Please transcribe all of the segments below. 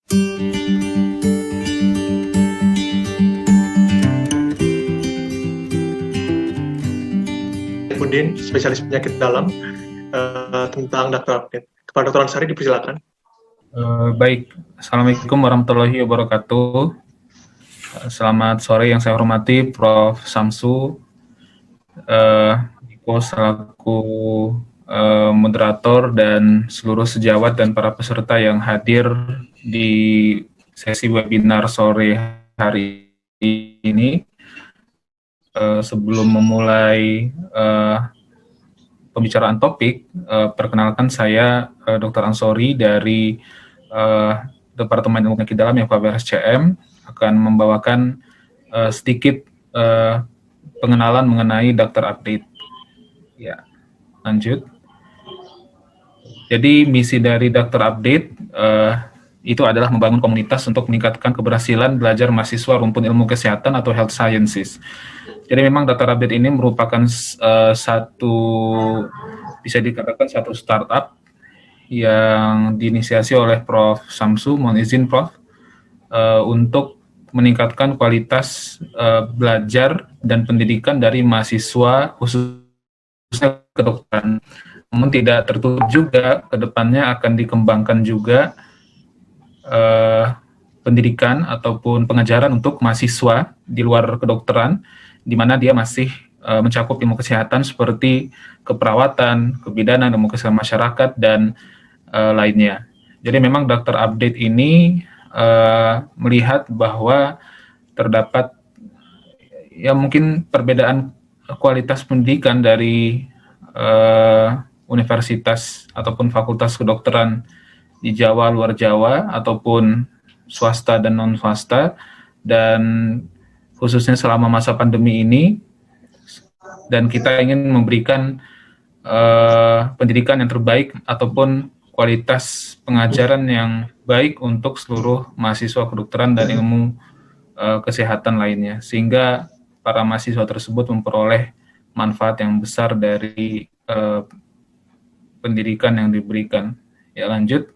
Budin, spesialis penyakit dalam, tentang Dr. Update. Kepada Dr. Ansari dipersilakan. Baik, Assalamualaikum warahmatullahi wabarakatuh. Selamat sore yang saya hormati Prof. Samsu, Niko selaku moderator dan seluruh sejawat dan para peserta yang hadir di sesi webinar sore hari ini. Sebelum memulai pembicaraan topik, perkenalkan saya Dr. Ansori dari Departemen Ilmu Penyakit Dalam yang FABRSCM akan membawakan sedikit pengenalan mengenai Dr. Update. Ya, lanjut. Jadi misi dari Dr. Update itu adalah membangun komunitas untuk meningkatkan keberhasilan belajar mahasiswa rumpun ilmu kesehatan atau health sciences. Jadi memang Dr. Update ini merupakan bisa dikatakan satu startup yang diinisiasi oleh Prof. Samsu, mohon izin Prof, untuk meningkatkan kualitas belajar dan pendidikan dari mahasiswa khususnya kedokteran. Namun tidak tertutup juga, ke depannya akan dikembangkan juga pendidikan ataupun pengajaran untuk mahasiswa di luar kedokteran, di mana dia masih mencakup ilmu kesehatan seperti keperawatan, kebidanan, ilmu kesehatan masyarakat, dan lainnya. Jadi memang Dr. Update ini melihat bahwa terdapat ya mungkin perbedaan kualitas pendidikan dari universitas ataupun fakultas kedokteran di Jawa, luar Jawa, ataupun swasta dan non-swasta, dan khususnya selama masa pandemi ini, dan kita ingin memberikan pendidikan yang terbaik ataupun kualitas pengajaran yang baik untuk seluruh mahasiswa kedokteran dan ilmu kesehatan lainnya, sehingga para mahasiswa tersebut memperoleh manfaat yang besar dari pendidikan yang diberikan. Ya, lanjut.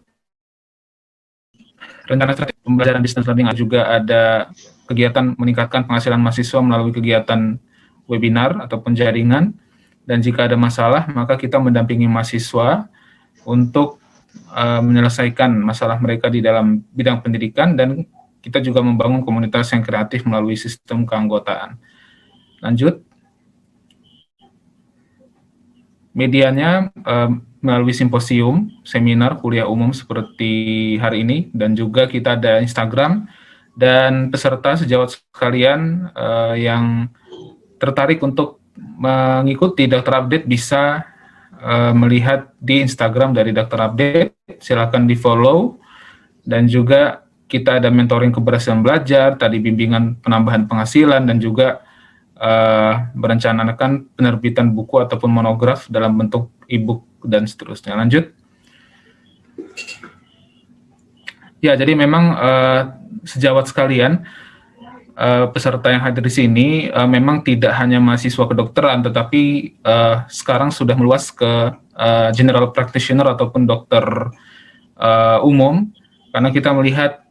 Rencana strategi pembelajaran distance learning juga ada kegiatan meningkatkan penghasilan mahasiswa melalui kegiatan webinar ataupun jaringan, dan jika ada masalah maka kita mendampingi mahasiswa untuk menyelesaikan masalah mereka di dalam bidang pendidikan, dan kita juga membangun komunitas yang kreatif melalui sistem keanggotaan. Lanjut. Medianya melalui simposium, seminar, kuliah umum seperti hari ini, dan juga kita ada Instagram, dan peserta sejawat sekalian yang tertarik untuk mengikuti Dr. Update bisa melihat di Instagram dari Dr. Update, silakan di-follow, dan juga kita ada mentoring keberhasilan belajar, tadi bimbingan penambahan penghasilan, dan juga merencanakan penerbitan buku ataupun monograf dalam bentuk e-book dan seterusnya. Lanjut. Ya, jadi memang sejawat sekalian, peserta yang hadir di sini memang tidak hanya mahasiswa kedokteran, tetapi sekarang sudah meluas ke general practitioner ataupun dokter umum, karena kita melihat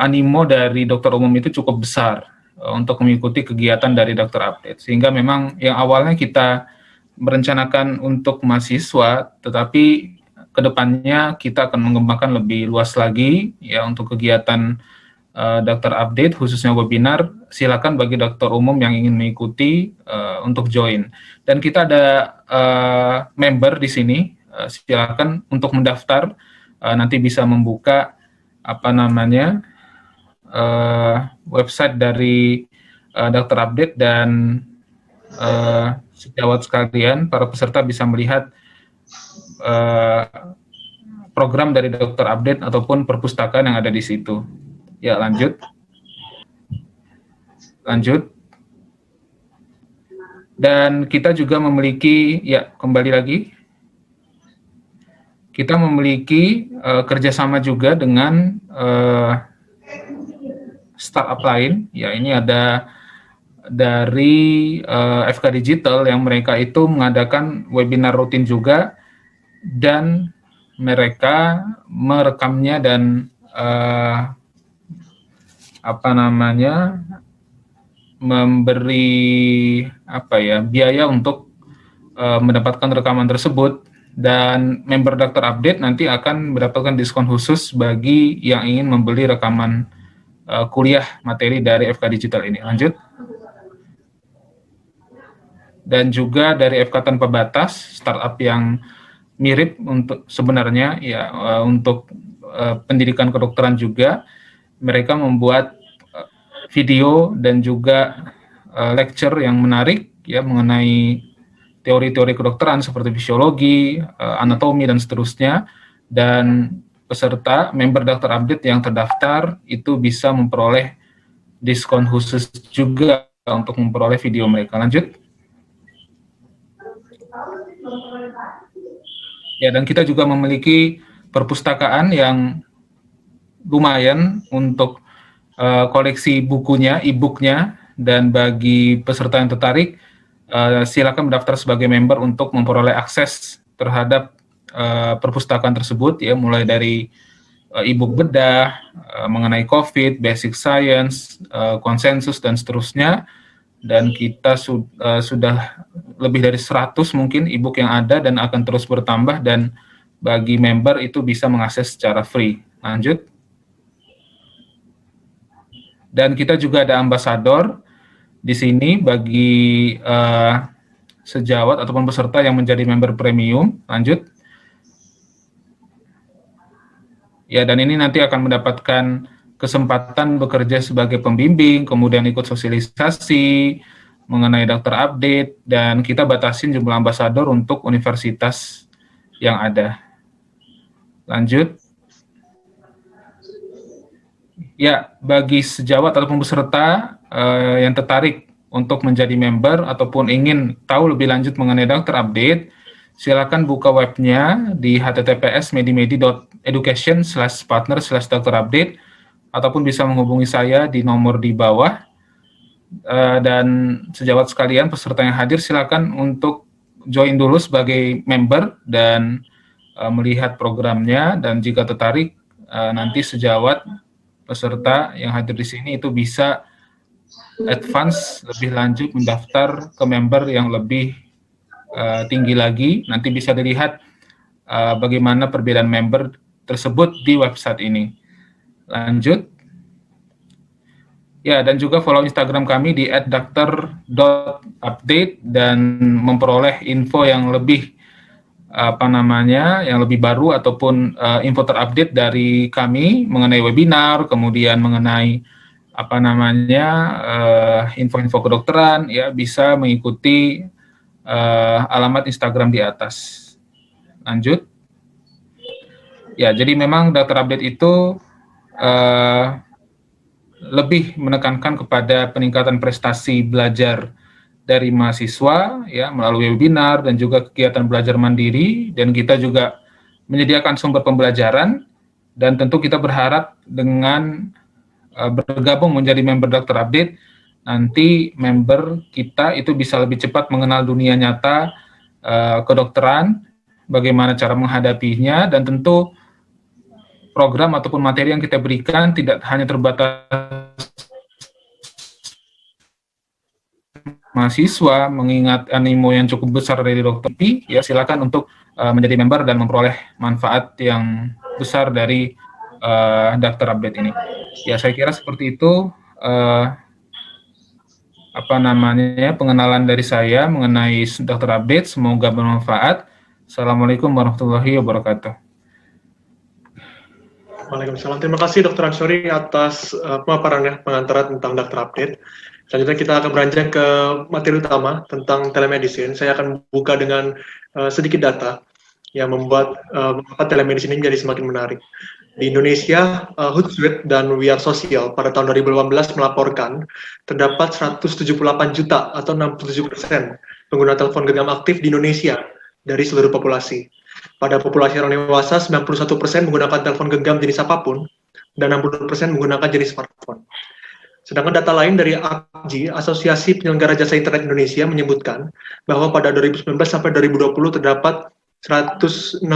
animo dari dokter umum itu cukup besar untuk mengikuti kegiatan dari Dr. Update, sehingga memang yang awalnya kita merencanakan untuk mahasiswa, tetapi kedepannya kita akan mengembangkan lebih luas lagi ya untuk kegiatan Dr. Update, khususnya webinar. Silakan bagi dokter umum yang ingin mengikuti untuk join. Dan kita ada member di sini, silakan untuk mendaftar, nanti bisa membuka website dari Dr. Update, dan sejawat sekalian, para peserta bisa melihat program dari Dr. Update ataupun perpustakaan yang ada di situ. Ya, lanjut. Dan kita juga memiliki, ya kembali lagi, kita memiliki kerjasama juga dengan startup lain. Ya, ini ada dari FK Digital yang mereka itu mengadakan webinar rutin juga, dan mereka merekamnya dan eh, memberi biaya untuk mendapatkan rekaman tersebut, dan member Daftar Update nanti akan mendapatkan diskon khusus bagi yang ingin membeli rekaman kuliah materi dari FK Digital ini. Lanjut. Dan juga dari FK Tanpa Batas, startup yang mirip untuk sebenarnya ya untuk pendidikan kedokteran juga, mereka membuat video dan juga lecture yang menarik ya mengenai teori-teori kedokteran seperti fisiologi, anatomi dan seterusnya, dan peserta member Daftar Update yang terdaftar itu bisa memperoleh diskon khusus juga untuk memperoleh video mereka. Lanjut. Ya, dan kita juga memiliki perpustakaan yang lumayan untuk koleksi bukunya, e-booknya, dan bagi peserta yang tertarik, silakan mendaftar sebagai member untuk memperoleh akses terhadap perpustakaan tersebut, ya, mulai dari e-book bedah, mengenai COVID, basic science, konsensus, dan seterusnya. Dan kita sudah lebih dari 100 mungkin e-book yang ada dan akan terus bertambah, dan bagi member itu bisa mengakses secara free. Lanjut. Dan kita juga ada ambasador di sini bagi sejawat ataupun peserta yang menjadi member premium. Lanjut. Ya, dan ini nanti akan mendapatkan kesempatan bekerja sebagai pembimbing, kemudian ikut sosialisasi mengenai Daftar Update, dan kita batasin jumlah ambasador untuk universitas yang ada. Lanjut. Ya, bagi sejawat ataupun peserta yang tertarik untuk menjadi member ataupun ingin tahu lebih lanjut mengenai Daftar Update, silakan buka webnya di https://medimedi.education/partner/daftarupdate, ataupun bisa menghubungi saya di nomor di bawah. Dan sejawat sekalian, peserta yang hadir, silakan untuk join dulu sebagai member dan melihat programnya, dan jika tertarik nanti sejawat peserta yang hadir di sini itu bisa advance lebih lanjut mendaftar ke member yang lebih tinggi lagi. Nanti bisa dilihat bagaimana perbedaan member tersebut di website ini. Lanjut. Ya, dan juga follow Instagram kami di @dakter.update dan memperoleh info yang lebih yang lebih baru ataupun info terupdate dari kami mengenai webinar, kemudian mengenai info-info kedokteran, ya, bisa mengikuti alamat Instagram di atas. Lanjut. Ya, jadi memang Daftar Update itu lebih menekankan kepada peningkatan prestasi belajar dari mahasiswa, ya, melalui webinar dan juga kegiatan belajar mandiri, dan kita juga menyediakan sumber pembelajaran, dan tentu kita berharap dengan bergabung menjadi member Daftar Update, nanti member kita itu bisa lebih cepat mengenal dunia nyata kedokteran, bagaimana cara menghadapinya, dan tentu program ataupun materi yang kita berikan tidak hanya terbatas mahasiswa, mengingat animo yang cukup besar dari dokter, ya, silakan untuk menjadi member dan memperoleh manfaat yang besar dari Daftar Update ini. Ya, saya kira seperti itu pengenalan dari saya mengenai Daftar Update. Semoga bermanfaat. Assalamualaikum warahmatullahi wabarakatuh. Waalaikumsalam. Terima kasih Dr. Anshori atas pemaparannya, pengantaran tentang Daftar Update. Selanjutnya kita akan beranjak ke materi utama tentang telemedicine. Saya akan buka dengan sedikit data yang membuat telemedicine ini menjadi semakin menarik. Di Indonesia, Hootsuite dan We Are Social pada tahun 2018 melaporkan terdapat 178 juta atau 67% pengguna telepon genggam aktif di Indonesia dari seluruh populasi. Pada populasi orang dewasa, 91% menggunakan telepon genggam jenis apapun dan 60% menggunakan jenis smartphone. Sedangkan data lain dari APJI, Asosiasi Penyelenggara Jasa Internet Indonesia, menyebutkan bahwa pada 2019 sampai 2020 terdapat 167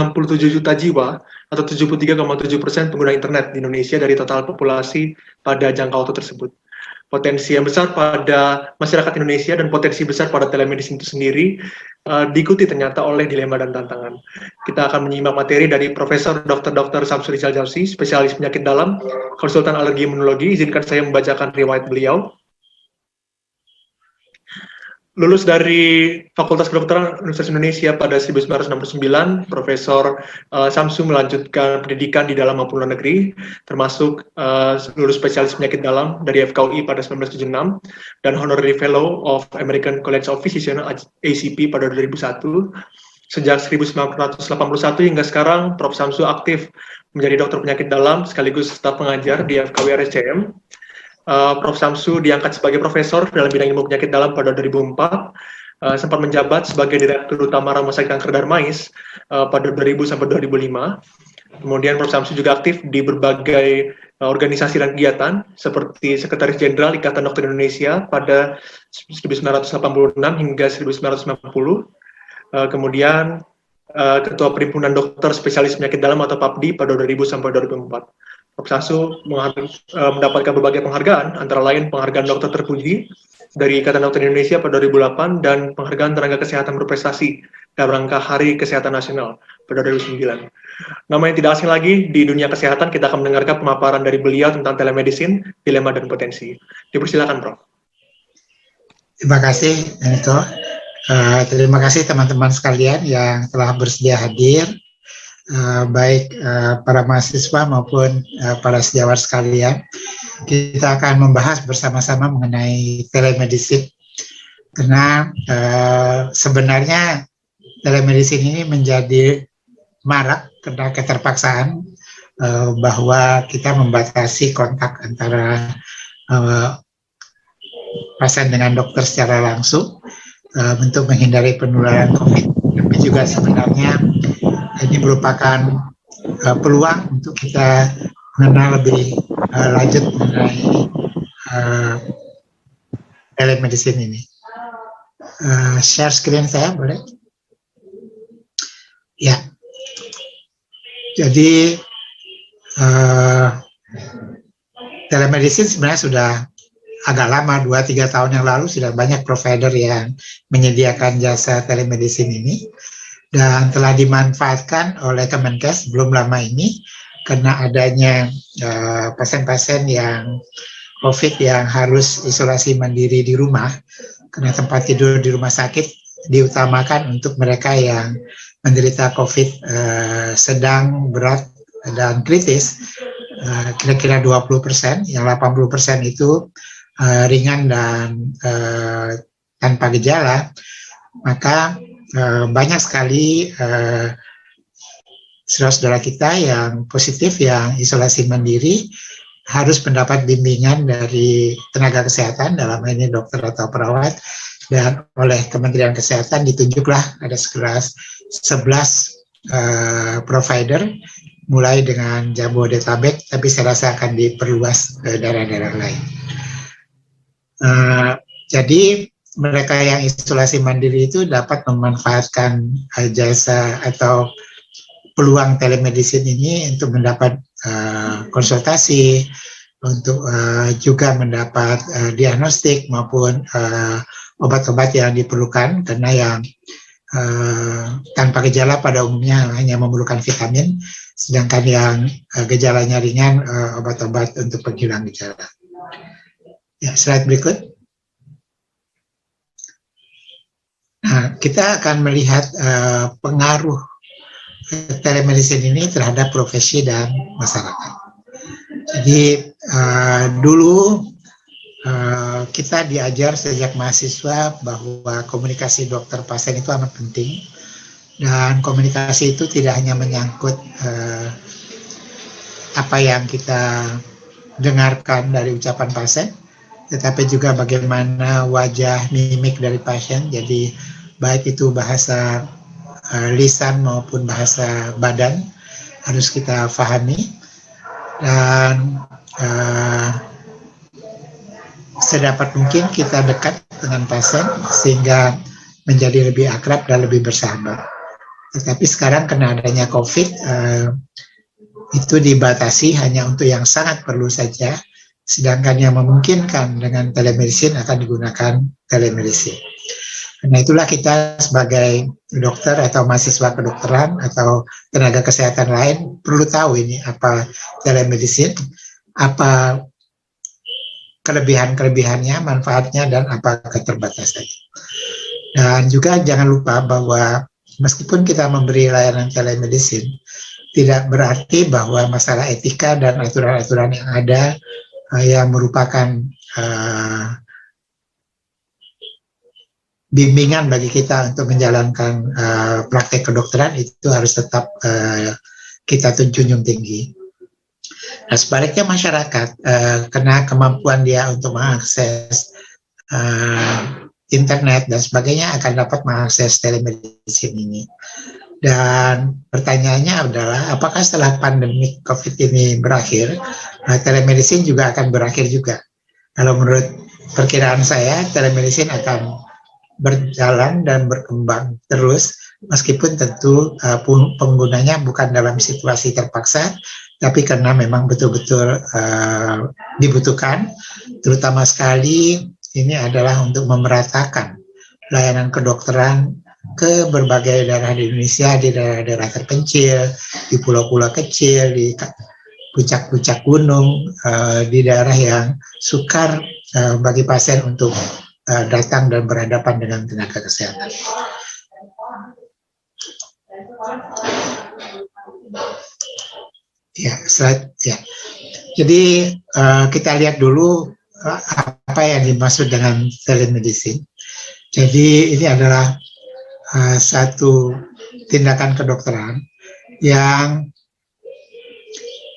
juta jiwa atau 73,7% pengguna internet di Indonesia dari total populasi pada jangka waktu tersebut. Potensi yang besar pada masyarakat Indonesia dan potensi besar pada telemedicine itu sendiri diikuti ternyata oleh dilema dan tantangan. Kita akan menyimak materi dari Profesor Dr. Samsu Rizal Jauzi, spesialis penyakit dalam, konsultan alergi imunologi. Izinkan saya membacakan riwayat beliau. Lulus dari Fakultas Kedokteran Universitas Indonesia pada 1969, Profesor Samsu melanjutkan pendidikan di dalam maupun luar negeri, termasuk lulus spesialis penyakit dalam dari FKUI pada 1976 dan Honorary Fellow of American College of Physicians ACP pada 2001. Sejak 1981 hingga sekarang, Prof. Samsu aktif menjadi dokter penyakit dalam sekaligus staf pengajar di FKUI RSCM. Prof. Samsu diangkat sebagai profesor dalam bidang ilmu penyakit dalam pada 2004, sempat menjabat sebagai Direktur Utama Rumah Sakit Kanker Darmais pada 2000 sampai 2005. Kemudian Prof. Samsu juga aktif di berbagai organisasi dan kegiatan seperti Sekretaris Jenderal Ikatan Dokter Indonesia pada 1986 hingga 1990. Kemudian Ketua Perhimpunan Dokter Spesialis Penyakit Dalam atau PAPDI pada 2000 sampai 2004. Prof. Samsu mendapatkan berbagai penghargaan, antara lain penghargaan dokter terpuji dari Ikatan Dokter Indonesia pada 2008 dan penghargaan tenaga kesehatan berprestasi dalam rangka Hari Kesehatan Nasional pada 2009. Nama yang tidak asing lagi di dunia kesehatan, kita akan mendengarkan pemaparan dari beliau tentang telemedicine, dilema dan potensi. Dipersilakan, Prof. Terima kasih, Nito. Terima kasih teman-teman sekalian yang telah bersedia hadir. Baik para mahasiswa maupun para sejawat sekalian, kita akan membahas bersama-sama mengenai telemedicine karena sebenarnya telemedicine ini menjadi marak karena keterpaksaan bahwa kita membatasi kontak antara pasien dengan dokter secara langsung untuk menghindari penularan COVID, tapi juga sebenarnya ini merupakan peluang untuk kita mengenal lebih lanjut mengenai telemedicine ini. Share screen saya boleh? Ya. Jadi telemedicine sebenarnya sudah agak lama, 2-3 tahun yang lalu sudah banyak provider yang menyediakan jasa telemedicine ini. Dan telah dimanfaatkan oleh Kemenkes belum lama ini karena adanya pasien-pasien yang COVID yang harus isolasi mandiri di rumah karena tempat tidur di rumah sakit diutamakan untuk mereka yang menderita COVID sedang, berat, dan kritis, kira-kira 20%, yang 80% itu ringan dan tanpa gejala, maka banyak sekali saudara-saudara kita yang positif, yang isolasi mandiri, harus mendapat bimbingan dari tenaga kesehatan, dalam hal ini dokter atau perawat, dan oleh Kementerian Kesehatan ditunjuklah ada sekitar 11 provider, mulai dengan Jabodetabek, tapi saya rasa akan diperluas ke daerah-daerah lain. Jadi mereka yang isolasi mandiri itu dapat memanfaatkan jasa atau peluang telemedicine ini untuk mendapat konsultasi, untuk juga mendapat diagnostik maupun obat-obat yang diperlukan, karena yang tanpa gejala pada umumnya hanya memerlukan vitamin, sedangkan yang gejalanya ringan obat-obat untuk penghilang gejala. Ya, slide berikut. Nah, kita akan melihat pengaruh telemedicine ini terhadap profesi dan masyarakat. Jadi dulu kita diajar sejak mahasiswa bahwa komunikasi dokter pasien itu amat penting, dan komunikasi itu tidak hanya menyangkut apa yang kita dengarkan dari ucapan pasien, tetapi juga bagaimana wajah, mimik dari pasien. Jadi baik itu bahasa lisan maupun bahasa badan harus kita pahami, dan sedapat mungkin kita dekat dengan pasien sehingga menjadi lebih akrab dan lebih bersahabat. Tetapi sekarang karena adanya COVID, itu dibatasi hanya untuk yang sangat perlu saja, sedangkan yang memungkinkan dengan telemedicine akan digunakan telemedicine. Karena itulah kita sebagai dokter atau mahasiswa kedokteran atau tenaga kesehatan lain perlu tahu ini apa telemedicine, apa kelebihan-kelebihannya, manfaatnya, dan apa keterbatasannya. Dan juga jangan lupa bahwa meskipun kita memberi layanan telemedicine, tidak berarti bahwa masalah etika dan aturan-aturan yang ada yang merupakan bimbingan bagi kita untuk menjalankan praktek kedokteran itu harus tetap kita junjung tinggi. Nah, sebaliknya masyarakat, karena kemampuan dia untuk mengakses internet dan sebagainya akan dapat mengakses telemedicine ini. Dan pertanyaannya adalah, apakah setelah pandemi COVID ini berakhir, telemedicine juga akan berakhir juga? Kalau menurut perkiraan saya, telemedicine akan berjalan dan berkembang terus, meskipun tentu penggunanya bukan dalam situasi terpaksa, tapi karena memang betul-betul dibutuhkan, terutama sekali ini adalah untuk memeratakan layanan kedokteran ke berbagai daerah di Indonesia, di daerah-daerah terpencil, di pulau-pulau kecil, di puncak-puncak gunung, di daerah yang sukar bagi pasien untuk datang dan berhadapan dengan tenaga kesehatan. Ya, slide ya. Jadi kita lihat dulu apa yang dimaksud dengan telemedicine. Jadi ini adalah satu tindakan kedokteran yang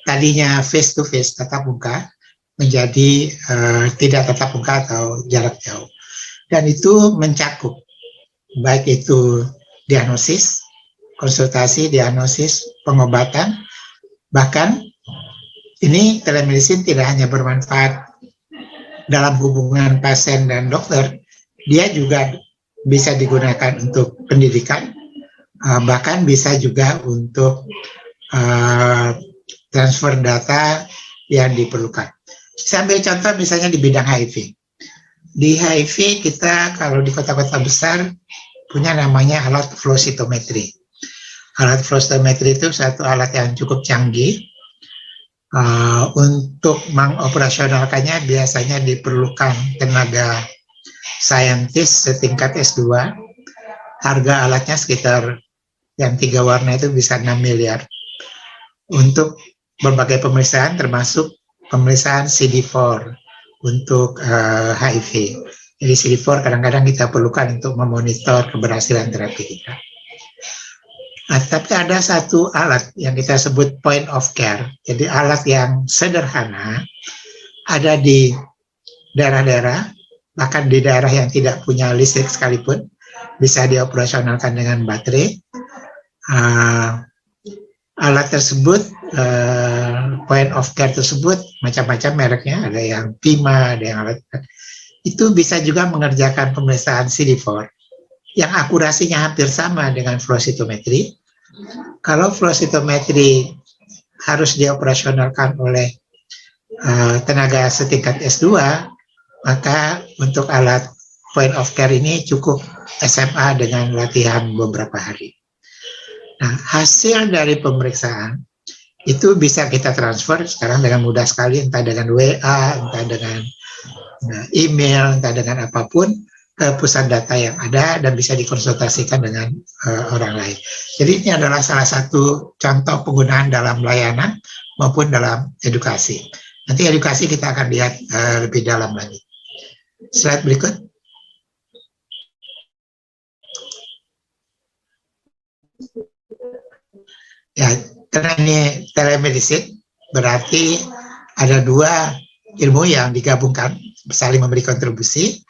tadinya face to face, tatap muka, menjadi tidak tatap muka atau jarak jauh. Dan itu mencakup baik itu diagnosis, konsultasi, diagnosis, pengobatan, bahkan ini telemedicine tidak hanya bermanfaat dalam hubungan pasien dan dokter, dia juga bisa digunakan untuk pendidikan, bahkan bisa juga untuk transfer data yang diperlukan. Saya ambil contoh misalnya di bidang HIV. Di HIV kita kalau di kota-kota besar punya namanya alat flow cytometry. Alat flow cytometry itu satu alat yang cukup canggih. Untuk mengoperasionalkannya biasanya diperlukan tenaga saintis setingkat S2. Harga alatnya sekitar yang 3 warna itu bisa 6 miliar. Untuk berbagai pemeriksaan termasuk pemeriksaan CD4 untuk HIV. Jadi CD4 kadang-kadang kita perlukan untuk memonitor keberhasilan terapi kita. Nah, tapi ada satu alat yang kita sebut point of care. Jadi alat yang sederhana, ada di daerah-daerah, bahkan di daerah yang tidak punya listrik sekalipun, bisa dioperasionalkan dengan baterai. Alat tersebut, point of care tersebut, macam-macam mereknya, ada yang Pima, ada yang alat, itu bisa juga mengerjakan pemeriksaan CD4 yang akurasinya hampir sama dengan flow cytometry. Kalau flow cytometry harus dioperasionalkan oleh tenaga setingkat S2, maka untuk alat point of care ini cukup SMA dengan latihan beberapa hari. Nah, hasil dari pemeriksaan itu bisa kita transfer sekarang dengan mudah sekali, entah dengan WA, entah dengan email, entah dengan apapun, ke pusat data yang ada dan bisa dikonsultasikan dengan orang lain. Jadi ini adalah salah satu contoh penggunaan dalam layanan maupun dalam edukasi. Nanti edukasi kita akan lihat lebih dalam lagi. Slide berikut. Ya, karena ini telemedicine, berarti ada 2 ilmu yang digabungkan, saling memberi kontribusi,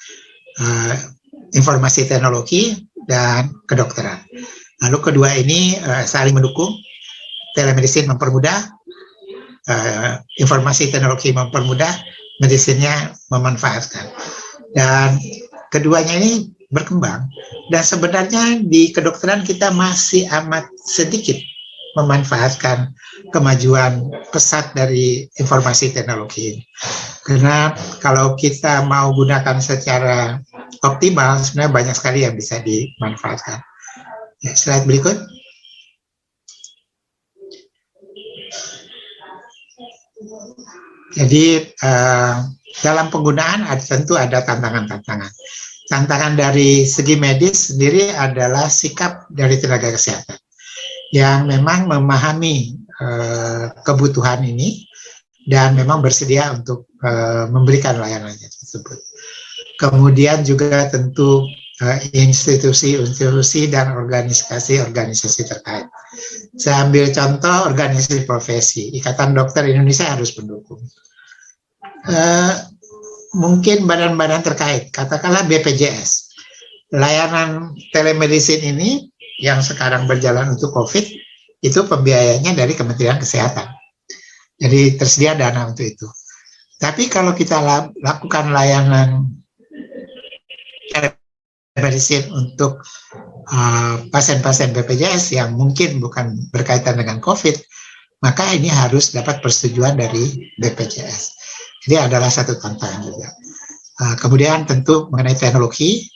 informasi teknologi dan kedokteran. Lalu kedua ini saling mendukung, telemedicine mempermudah, informasi teknologi mempermudah, medisinya memanfaatkan. Dan keduanya ini berkembang, dan sebenarnya di kedokteran kita masih amat sedikit memanfaatkan kemajuan pesat dari informasi teknologi ini. Karena kalau kita mau gunakan secara optimal, sebenarnya banyak sekali yang bisa dimanfaatkan. Ya, slide berikut. Jadi dalam penggunaan tentu ada tantangan-tantangan. Tantangan dari segi medis sendiri adalah sikap dari tenaga kesehatan yang memang memahami kebutuhan ini dan memang bersedia untuk memberikan layanannya tersebut. Kemudian juga tentu institusi-institusi dan organisasi-organisasi terkait. Saya ambil contoh organisasi profesi, Ikatan Dokter Indonesia harus mendukung. Mungkin badan-badan terkait, katakanlah BPJS. Layanan telemedicine ini yang sekarang berjalan untuk COVID, itu pembiayanya dari Kementerian Kesehatan. Jadi tersedia dana untuk itu. Tapi kalau kita lakukan layanan telemedicine untuk pasien-pasien BPJS yang mungkin bukan berkaitan dengan COVID, maka ini harus dapat persetujuan dari BPJS. Jadi adalah satu tantangan juga. Kemudian tentu mengenai teknologi,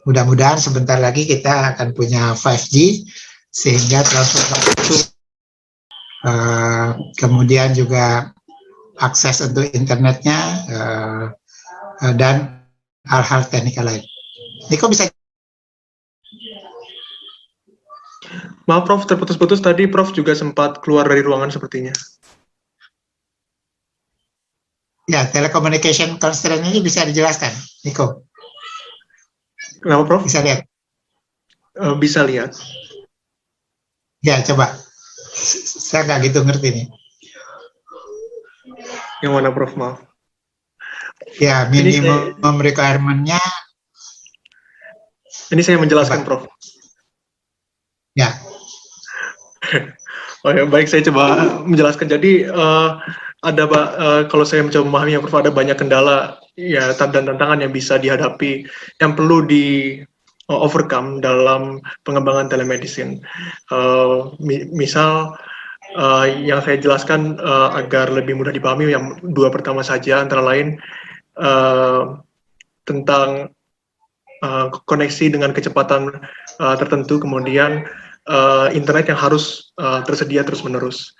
mudah-mudahan sebentar lagi kita akan punya 5G, sehingga transfer waktu, kemudian juga akses untuk internetnya, dan hal-hal teknikal lain. Niko bisa? Maaf Prof, terputus-putus tadi Prof juga sempat keluar dari ruangan sepertinya. Ya, telecommunication constraint ini bisa dijelaskan, Niko? Kenapa Prof? Bisa lihat? Bisa lihat. Ya, coba. Saya nggak gitu ngerti nih. Yang mana Prof, maaf? Ya, minimum requirement-nya. Ini saya menjelaskan, Prof. Ya. Oh ya, baik, saya coba menjelaskan. Jadi ada kalau saya mencoba memahami, Prof, ada banyak kendala ya dan tantangan yang bisa dihadapi, yang perlu di overcome dalam pengembangan telemedicine. Misal yang saya jelaskan agar lebih mudah dipahami, yang dua pertama saja, antara lain tentang koneksi dengan kecepatan tertentu, kemudian internet yang harus tersedia terus-menerus.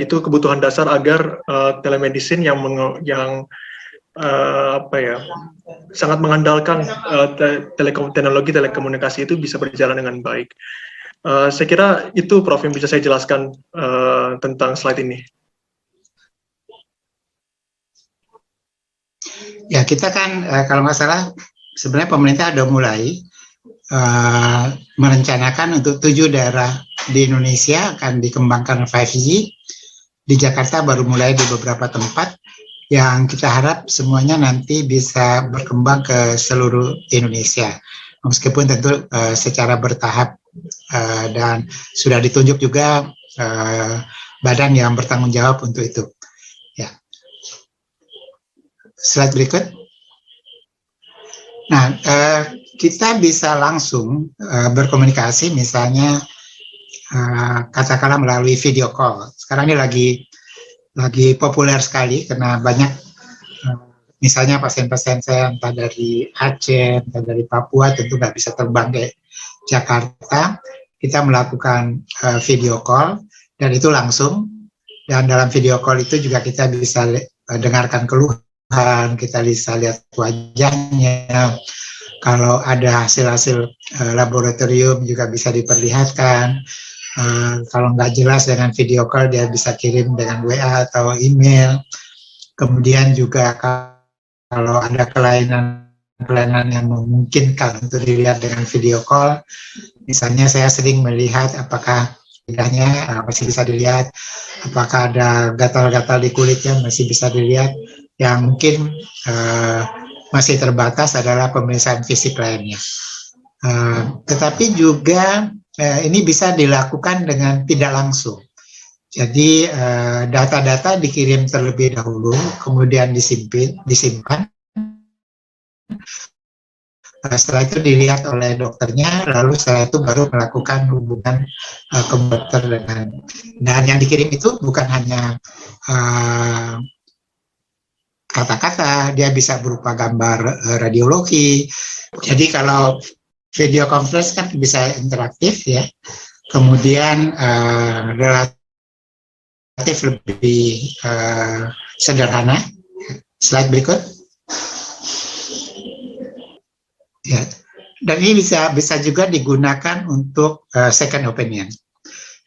Itu kebutuhan dasar agar telemedicine yang sangat mengandalkan teknologi telekomunikasi itu bisa berjalan dengan baik. Saya kira itu Prof yang bisa saya jelaskan tentang slide ini. Ya, kita kan kalau nggak salah sebenarnya pemerintah sudah mulai merencanakan untuk 7 daerah di Indonesia akan dikembangkan 5G. Di Jakarta baru mulai di beberapa tempat, yang kita harap semuanya nanti bisa berkembang ke seluruh Indonesia. Meskipun tentu secara bertahap, dan sudah ditunjuk juga badan yang bertanggung jawab untuk itu. Ya. Slide berikut. Nah, kita bisa langsung berkomunikasi, misalnya katakanlah melalui video call. Sekarang ini lagi populer sekali karena banyak, misalnya pasien-pasien saya entah dari Aceh, entah dari Papua, tentu nggak bisa terbang ke Jakarta. Kita melakukan video call dan itu langsung. Dan dalam video call itu juga kita bisa dengarkan keluhan, kita bisa lihat wajahnya. Kalau ada hasil-hasil laboratorium juga bisa diperlihatkan. Kalau nggak jelas dengan video call, dia bisa kirim dengan WA atau email. Kemudian juga kalau ada kelainan yang memungkinkan untuk dilihat dengan video call, misalnya saya sering melihat apakah lidahnya masih bisa dilihat, apakah ada gatal-gatal di kulitnya masih bisa dilihat. Yang mungkin masih terbatas adalah pemeriksaan fisik lainnya. Tetapi juga ini bisa dilakukan dengan tidak langsung. Jadi data-data dikirim terlebih dahulu, kemudian disimpan. Setelah itu dilihat oleh dokternya, lalu setelah itu baru melakukan hubungan ke dokter dan yang dikirim itu bukan hanya kata-kata, dia bisa berupa gambar radiologi. Jadi kalau video conference kan bisa interaktif ya, kemudian relatif lebih sederhana. Slide berikut. Ya. Dan ini bisa juga digunakan untuk second opinion,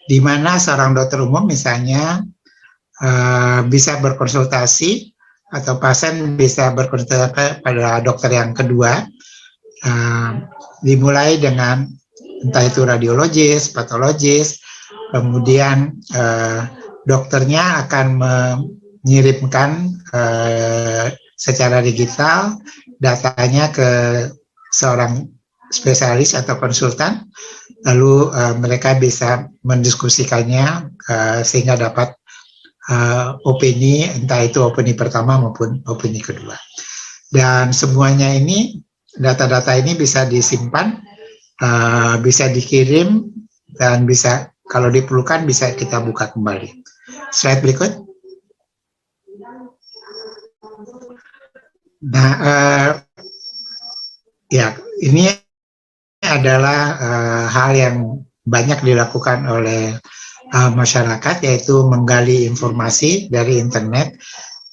di mana seorang dokter umum misalnya bisa berkonsultasi atau pasien bisa berkonsultasi pada dokter yang kedua, dimulai dengan entah itu radiologis, patologis, kemudian dokternya akan mengirimkan secara digital datanya ke seorang spesialis atau konsultan, lalu mereka bisa mendiskusikannya sehingga dapat opini, entah itu opini pertama maupun opini kedua. Dan semuanya ini, data-data ini bisa disimpan, bisa dikirim, dan bisa, kalau diperlukan, bisa kita buka kembali. Slide berikut. Nah, ya, ini adalah hal yang banyak dilakukan oleh masyarakat, yaitu menggali informasi dari internet.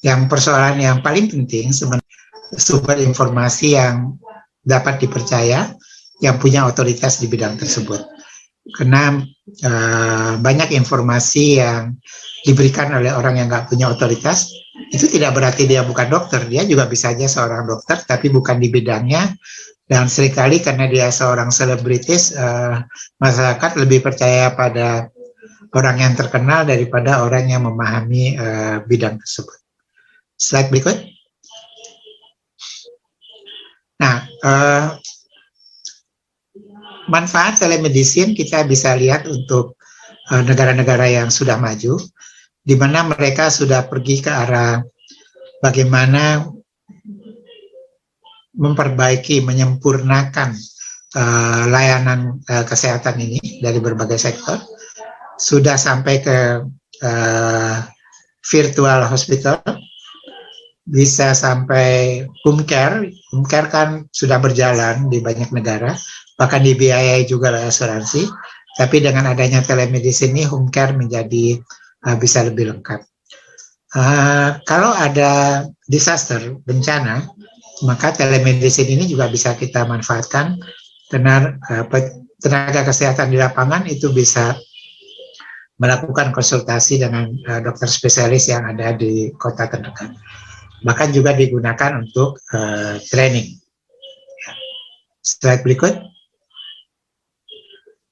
Yang persoalan yang paling penting sebenarnya sumber informasi yang dapat dipercaya, yang punya otoritas di bidang tersebut. Karena banyak informasi yang diberikan oleh orang yang nggak punya otoritas, itu tidak berarti dia bukan dokter, dia juga bisa aja seorang dokter, tapi bukan di bidangnya. Dan seringkali karena dia seorang selebritis, masyarakat lebih percaya pada orang yang terkenal daripada orang yang memahami bidang tersebut. Slide berikut. Nah, manfaat telemedicine kita bisa lihat untuk negara-negara yang sudah maju, di mana mereka sudah pergi ke arah bagaimana memperbaiki, menyempurnakan layanan kesehatan ini dari berbagai sektor. Sudah sampai ke virtual hospital, bisa sampai home care. Home care kan sudah berjalan di banyak negara, bahkan dibiayai juga oleh asuransi. Tapi dengan adanya telemedicine ini, home care menjadi bisa lebih lengkap. Kalau ada disaster, bencana, maka telemedicine ini juga bisa kita manfaatkan. Tenaga kesehatan di lapangan itu bisa melakukan konsultasi dengan dokter spesialis yang ada di kota terdekat. Bahkan juga digunakan untuk training. Slide berikut.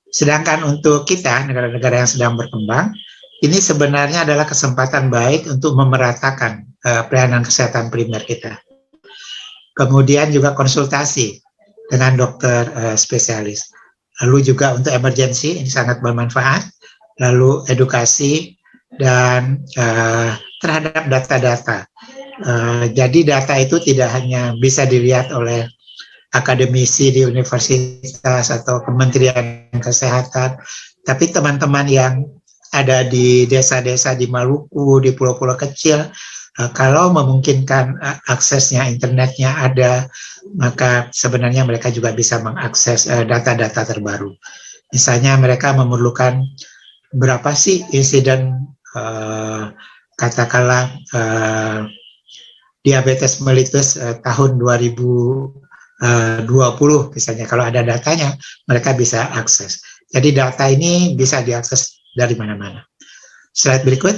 Sedangkan untuk kita, negara-negara yang sedang berkembang, ini sebenarnya adalah kesempatan baik untuk memeratakan pelayanan kesehatan primer kita. Kemudian juga konsultasi dengan dokter spesialis. Lalu juga untuk emergency, ini sangat bermanfaat. Lalu edukasi dan terhadap data-data. Jadi data itu tidak hanya bisa dilihat oleh akademisi di universitas atau Kementerian Kesehatan, tapi teman-teman yang ada di desa-desa di Maluku, di pulau-pulau kecil, kalau memungkinkan aksesnya, internetnya ada, maka sebenarnya mereka juga bisa mengakses data-data terbaru. Misalnya mereka memerlukan berapa sih insiden katakanlah diabetes mellitus tahun 2020 misalnya, kalau ada datanya mereka bisa akses. Jadi data ini bisa diakses dari mana-mana. Slide berikut.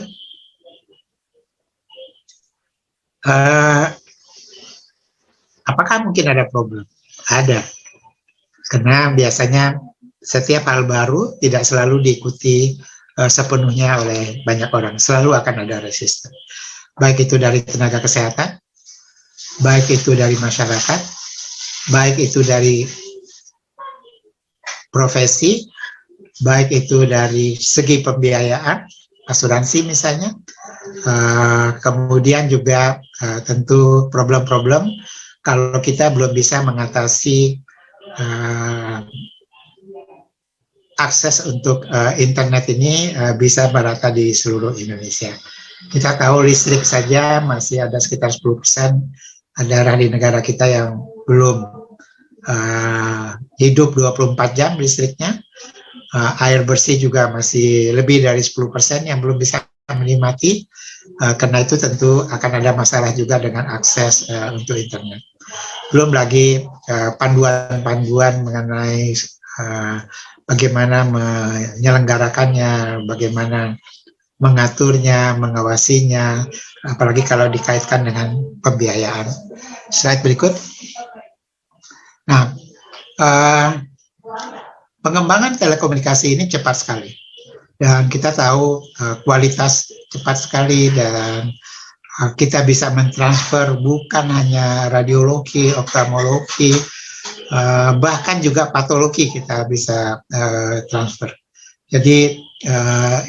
Apakah mungkin ada problem? Ada. Karena biasanya setiap hal baru tidak selalu diikuti sepenuhnya oleh banyak orang. Selalu akan ada resisten. Baik itu dari tenaga kesehatan, baik itu dari masyarakat, baik itu dari profesi, baik itu dari segi pembiayaan, asuransi misalnya, kemudian juga tentu problem-problem kalau kita belum bisa mengatasi akses untuk internet ini bisa merata di seluruh Indonesia. Kita tahu listrik saja masih ada sekitar 10% daerah di negara kita yang belum hidup 24 jam listriknya. Air bersih juga masih lebih dari 10% yang belum bisa menikmati. Karena itu tentu akan ada masalah juga dengan akses untuk internet. Belum lagi panduan-panduan mengenai bagaimana menyelenggarakannya, bagaimana mengaturnya, mengawasinya, apalagi kalau dikaitkan dengan pembiayaan. Slide berikut. Nah, pengembangan telekomunikasi ini cepat sekali. Dan kita tahu kualitas cepat sekali dan kita bisa mentransfer bukan hanya radiologi, oftalmologi, bahkan juga patologi kita bisa transfer. Jadi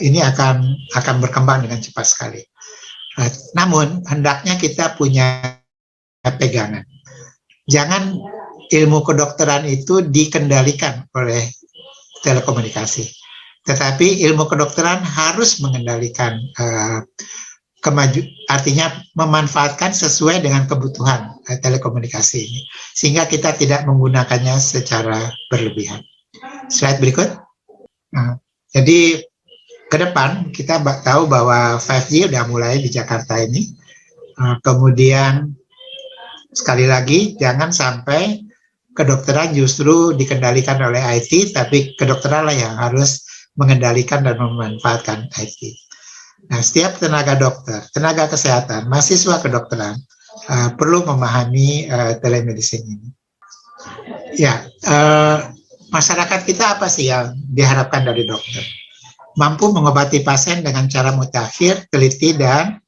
ini akan berkembang dengan cepat sekali. Namun hendaknya kita punya pegangan. Jangan ilmu kedokteran itu dikendalikan oleh telekomunikasi, tetapi ilmu kedokteran harus mengendalikan artinya memanfaatkan sesuai dengan kebutuhan telekomunikasi ini, sehingga kita tidak menggunakannya secara berlebihan. Slide berikut. Nah, jadi ke depan kita tahu bahwa 5G udah mulai di Jakarta ini. Kemudian sekali lagi jangan sampai kedokteran justru dikendalikan oleh IT, tapi kedokteran lah yang harus mengendalikan dan memanfaatkan IT. Nah, setiap tenaga dokter, tenaga kesehatan, mahasiswa kedokteran perlu memahami telemedicine ini. Ya, masyarakat kita apa sih yang diharapkan dari dokter? Mampu mengobati pasien dengan cara mutakhir, teliti, dan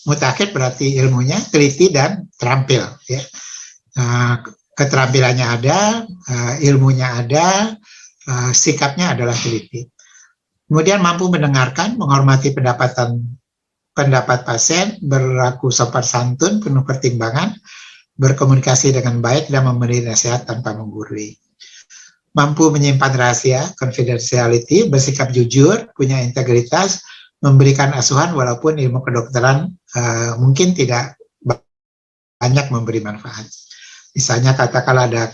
mutakhir berarti ilmunya, teliti, dan terampil. Ya. Keterampilannya ada, ilmunya ada, sikapnya adalah teliti. Kemudian mampu mendengarkan, menghormati pendapat pasien, berlaku sopan santun, penuh pertimbangan, berkomunikasi dengan baik, dan memberi nasihat tanpa menggurui. Mampu menyimpan rahasia, confidentiality, bersikap jujur, punya integritas, memberikan asuhan walaupun ilmu kedokteran mungkin tidak banyak memberi manfaat. Misalnya katakanlah ada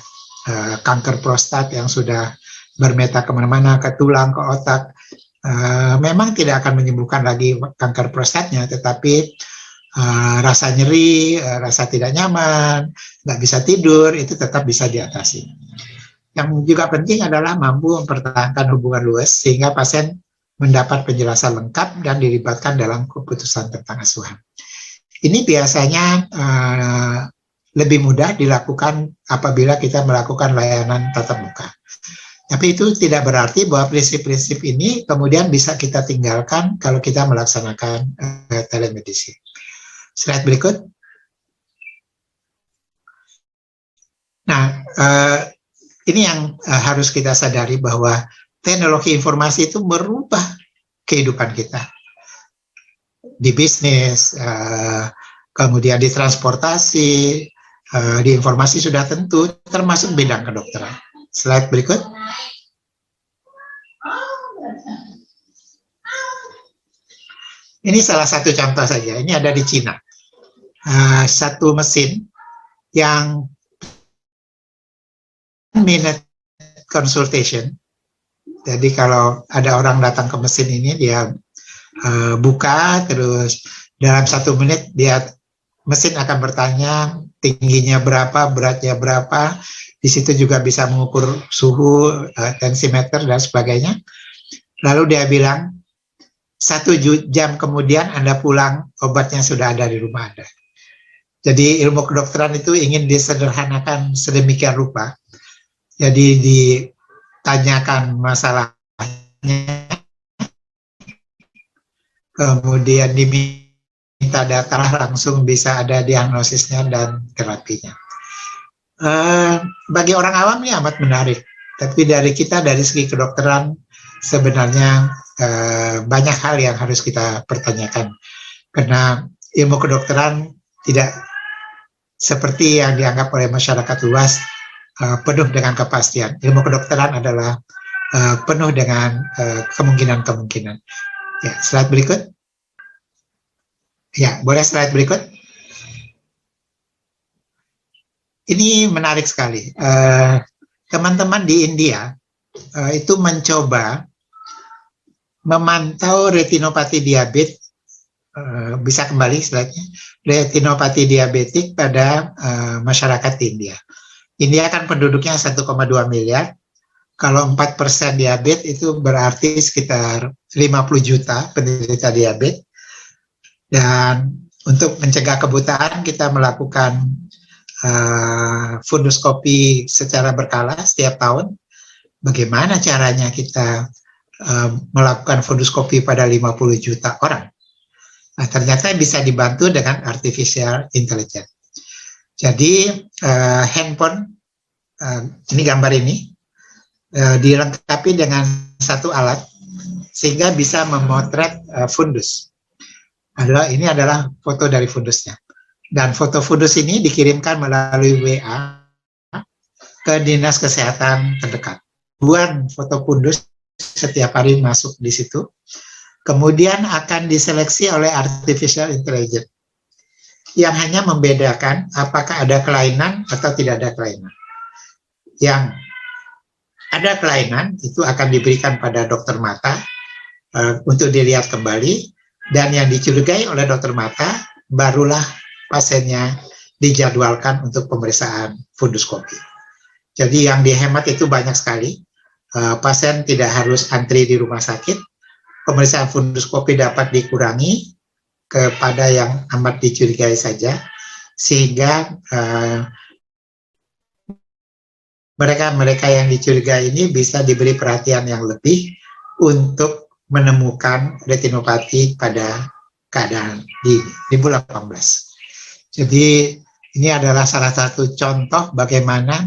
kanker prostat yang sudah bermeta kemana-mana, ke tulang, ke otak, memang tidak akan menyembuhkan lagi kanker prostatnya, tetapi rasa nyeri, rasa tidak nyaman, nggak bisa tidur, itu tetap bisa diatasi. Yang juga penting adalah mampu mempertahankan hubungan luas sehingga pasien mendapat penjelasan lengkap dan dilibatkan dalam keputusan tentang asuhan. Ini biasanya lebih mudah dilakukan apabila kita melakukan layanan tatap muka. Tapi itu tidak berarti bahwa prinsip-prinsip ini kemudian bisa kita tinggalkan kalau kita melaksanakan telemedicine. Slide berikut. Nah, ini yang harus kita sadari bahwa teknologi informasi itu merubah kehidupan kita. Di bisnis, kemudian di transportasi, di informasi sudah tentu, termasuk bidang kedokteran. Slide berikut. Ini salah satu contoh saja, ini ada di Cina. Satu mesin yang minute consultation. Jadi kalau ada orang datang ke mesin ini, dia buka, terus dalam 1 menit mesin akan bertanya tingginya berapa, beratnya berapa. Di situ juga bisa mengukur suhu, tensimeter dan sebagainya. Lalu dia bilang 1 jam kemudian Anda pulang, obatnya sudah ada di rumah Anda. Jadi ilmu kedokteran itu ingin disederhanakan sedemikian rupa. Jadi ditanyakan masalahnya, kemudian diminta data, langsung bisa ada diagnosisnya dan terapinya. Bagi orang awam ini amat menarik, tapi dari kita dari segi kedokteran sebenarnya banyak hal yang harus kita pertanyakan, karena ilmu kedokteran tidak seperti yang dianggap oleh masyarakat luas penuh dengan kepastian. Ilmu kedokteran adalah penuh dengan kemungkinan-kemungkinan. Ya, slide berikut. Ya, boleh slide berikut. Ini menarik sekali. Teman-teman di India itu mencoba memantau retinopati diabetes, bisa kembali slide-nya, retinopati diabetik pada masyarakat India. India kan penduduknya 1,2 miliar. Kalau 4% diabetes itu berarti sekitar 50 juta penderita diabetes. Dan untuk mencegah kebutaan kita melakukan funduskopi secara berkala setiap tahun. Bagaimana caranya kita melakukan funduskopi pada 50 juta orang? Nah, ternyata bisa dibantu dengan artificial intelligence. Jadi handphone, ini gambar ini, dilengkapi dengan satu alat sehingga bisa memotret fundus. Ini adalah foto dari fundusnya. Dan foto fundus ini dikirimkan melalui WA ke dinas kesehatan terdekat. Buat foto fundus setiap hari masuk di situ. Kemudian akan diseleksi oleh artificial intelligence yang hanya membedakan apakah ada kelainan atau tidak ada kelainan. Yang ada kelainan itu akan diberikan pada dokter mata untuk dilihat kembali, dan yang dicurigai oleh dokter mata barulah pasiennya dijadwalkan untuk pemeriksaan funduskopi. Jadi yang dihemat itu banyak sekali. Pasien tidak harus antri di rumah sakit. Pemeriksaan funduskopi dapat dikurangi kepada yang amat dicurigai saja, sehingga mereka yang dicurigai ini bisa diberi perhatian yang lebih untuk menemukan retinopati pada keadaan di 2018. Jadi ini adalah salah satu contoh bagaimana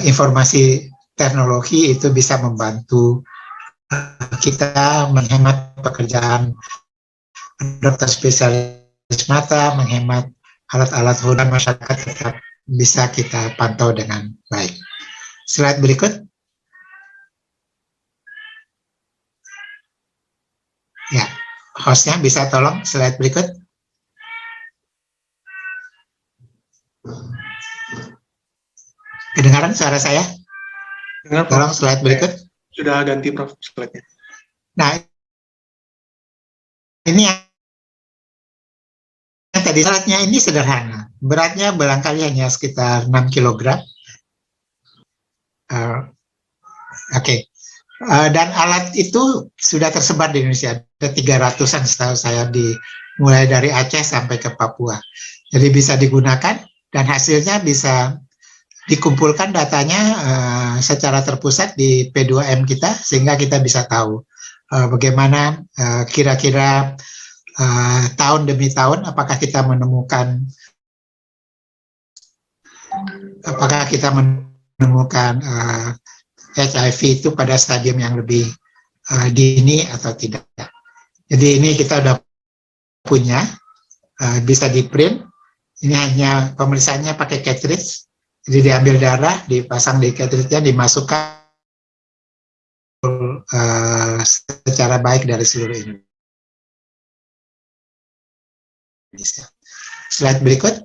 informasi teknologi itu bisa membantu kita menghemat pekerjaan dokter spesialis mata, menghemat alat-alat dan masyarakat tetap bisa kita pantau dengan baik. Slide berikut. Ya, hostnya bisa tolong slide berikut. Kedengaran suara saya? Dengar, tolong slide berikut. Sudah ganti Prof slide-nya. Nah, ini yang tadi slide-nya ini sederhana. Beratnya barangkali hanya sekitar 6 kg. Oke. Dan alat itu sudah tersebar di Indonesia. Ada 300-an setahu saya, mulai dari Aceh sampai ke Papua. Jadi bisa digunakan dan hasilnya bisa dikumpulkan datanya secara terpusat di P2M kita, sehingga kita bisa tahu bagaimana kira-kira tahun demi tahun apakah kita menemukan HIV itu pada stadium yang lebih dini atau tidak. Jadi ini kita udah punya, bisa di print. Ini hanya pemeriksaannya pakai cartridge. Jadi diambil darah, dipasang di cartridge-nya, dimasukkan secara baik dari seluruh Indonesia. Slide berikut.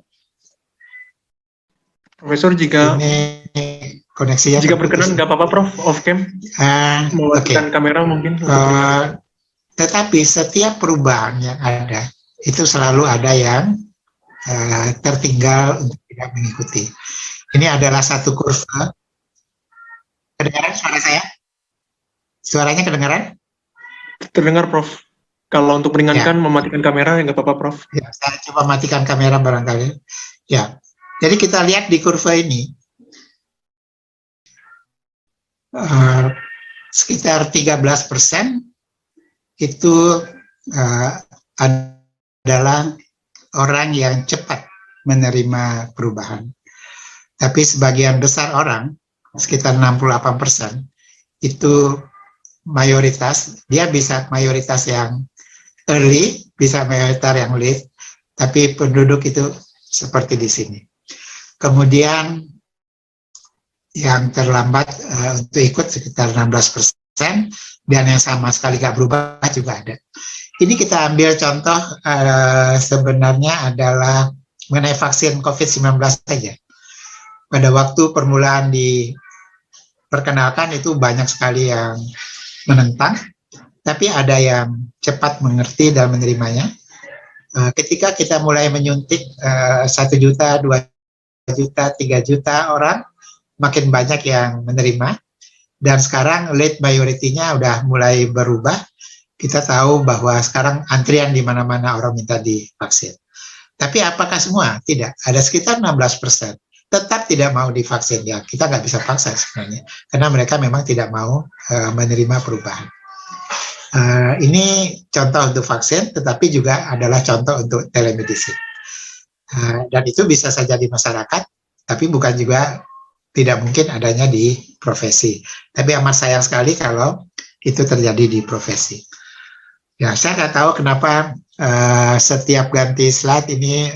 Profesor, jika ini koneksinya jika berkenan nggak apa-apa Prof, off cam mematikan kamera mungkin. Tetapi setiap perubahan yang ada itu selalu ada yang tertinggal untuk tidak mengikuti. Ini adalah satu kurva. Kedengaran suara saya? Suaranya kedengaran? Terdengar Prof. Kalau untuk meringankan mematikan kamera ya nggak apa-apa Prof. Ya, saya coba matikan kamera barangkali. Ya. Jadi kita lihat di kurva ini, sekitar 13% itu adalah orang yang cepat menerima perubahan. Tapi sebagian besar orang, sekitar 68%, itu mayoritas, dia bisa mayoritas yang early, bisa mayoritas yang late, tapi penduduk itu seperti di sini. Kemudian yang terlambat untuk ikut sekitar 16%, dan yang sama sekali nggak berubah juga ada. Ini kita ambil contoh sebenarnya adalah mengenai vaksin COVID-19 saja. Pada waktu permulaan diperkenalkan itu banyak sekali yang menentang, tapi ada yang cepat mengerti dan menerimanya. Ketika kita mulai menyuntik 1 juta, 2 juta, 3 juta orang, makin banyak yang menerima. Dan sekarang late majority-nya udah mulai berubah. Kita tahu bahwa sekarang antrian di mana-mana orang minta divaksin. Tapi apakah semua? Tidak. Ada sekitar 16% tetap tidak mau divaksin. Ya, kita nggak bisa paksa sebenarnya. Karena mereka memang tidak mau menerima perubahan. Ini contoh untuk vaksin, tetapi juga adalah contoh untuk telemedicine. Dan itu bisa saja di masyarakat, tapi bukan juga tidak mungkin adanya di profesi. Tapi amat sayang sekali kalau itu terjadi di profesi. Ya, saya nggak tahu kenapa setiap ganti slide ini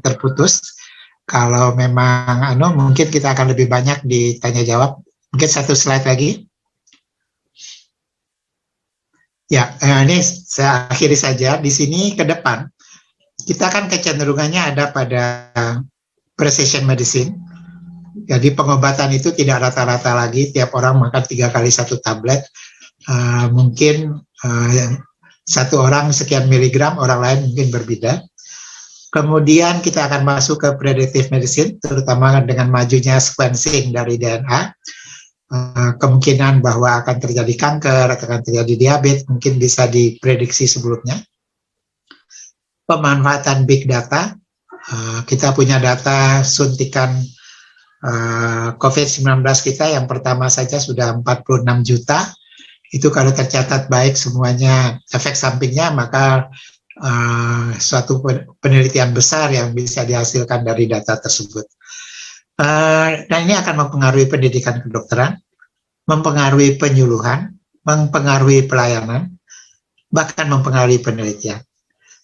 terputus. Kalau memang mungkin kita akan lebih banyak ditanya jawab. Mungkin 1 slide lagi. Ya, ini saya akhiri saja. Di sini ke depan, kita kan kecenderungannya ada pada precision medicine. Jadi pengobatan itu tidak rata-rata lagi, tiap orang makan 3 kali 1 tablet. Mungkin 1 orang sekian miligram, orang lain mungkin berbeda. Kemudian kita akan masuk ke predictive medicine, terutama dengan majunya sequencing dari DNA. Kemungkinan bahwa akan terjadi kanker, akan terjadi diabetes, mungkin bisa diprediksi sebelumnya. Pemanfaatan big data, kita punya data suntikan COVID-19 kita yang pertama saja sudah 46 juta. Itu kalau tercatat baik semuanya efek sampingnya, maka suatu penelitian besar yang bisa dihasilkan dari data tersebut. Dan ini akan mempengaruhi pendidikan kedokteran, mempengaruhi penyuluhan, mempengaruhi pelayanan, bahkan mempengaruhi penelitian.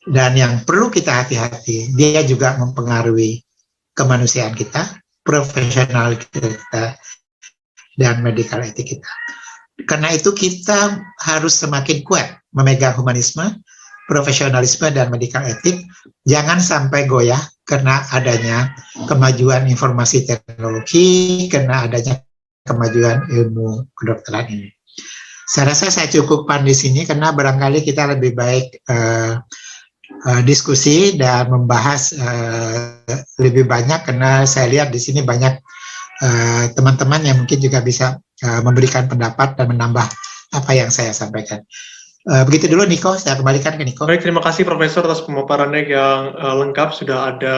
Dan yang perlu kita hati-hati, dia juga mempengaruhi kemanusiaan kita, profesional kita, dan medical etik kita. Karena itu kita harus semakin kuat memegang humanisme, profesionalisme, dan medical etik. Jangan sampai goyah karena adanya kemajuan informasi teknologi, karena adanya kemajuan ilmu kedokteran ini. Saya rasa saya cukupkan di sini karena barangkali kita lebih baik diskusi dan membahas lebih banyak, karena saya lihat di sini banyak teman-teman yang mungkin juga bisa memberikan pendapat dan menambah apa yang saya sampaikan. Begitu dulu Niko, saya kembalikan ke Niko. Baik, terima kasih Profesor atas pemaparannya yang lengkap. Sudah ada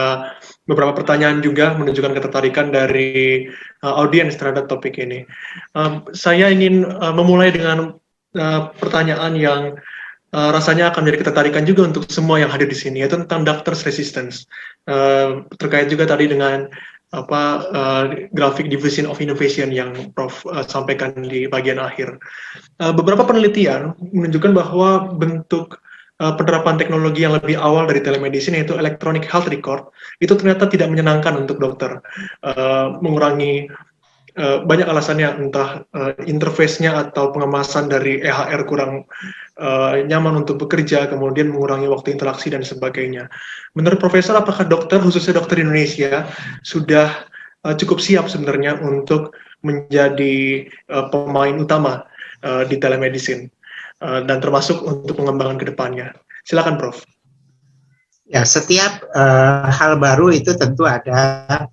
beberapa pertanyaan juga menunjukkan ketertarikan dari audiens terhadap topik ini. Saya ingin memulai dengan pertanyaan yang rasanya akan menjadi ketertarikan juga untuk semua yang hadir di sini, yaitu tentang doctor's resistance. Terkait juga tadi dengan graphic division of innovation yang Prof sampaikan di bagian akhir. Beberapa penelitian menunjukkan bahwa bentuk penerapan teknologi yang lebih awal dari telemedicine, yaitu electronic health record, itu ternyata tidak menyenangkan untuk dokter. Mengurangi banyak alasannya, entah interface-nya atau pengemasan dari EHR kurang nyaman untuk bekerja, kemudian mengurangi waktu interaksi dan sebagainya. Menurut Profesor, apakah dokter, khususnya dokter Indonesia, sudah cukup siap sebenarnya untuk menjadi pemain utama di telemedicine dan termasuk untuk pengembangan ke depannya? Silakan Prof. Ya, setiap hal baru itu tentu ada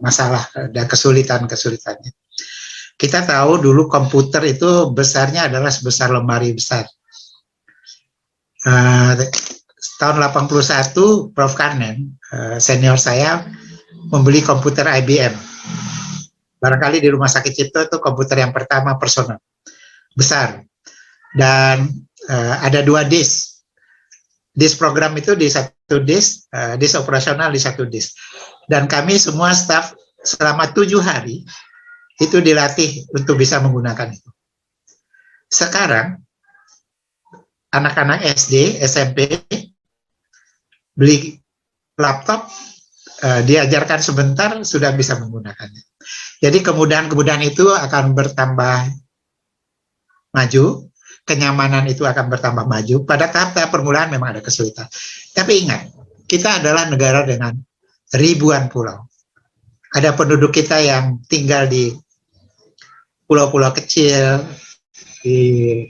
masalah dan kesulitannya. Kita tahu dulu komputer itu besarnya adalah sebesar lemari besar. Tahun 81, Prof. Karnen, senior saya, membeli komputer IBM. Barangkali di Rumah Sakit Cipto itu komputer yang pertama personal. Besar. Dan ada 2 disk. Disk program itu di 1 disk, disk operasional di 1 disk. Dan kami semua staf selama 7 hari itu dilatih untuk bisa menggunakan itu. Sekarang anak-anak SD, SMP beli laptop, diajarkan sebentar sudah bisa menggunakannya. Jadi kemudahan-kemudahan itu akan bertambah maju, kenyamanan itu akan bertambah maju. Pada tahap-tahap permulaan memang ada kesulitan. Tapi ingat, kita adalah negara dengan ribuan pulau. Ada penduduk kita yang tinggal di pulau-pulau kecil, di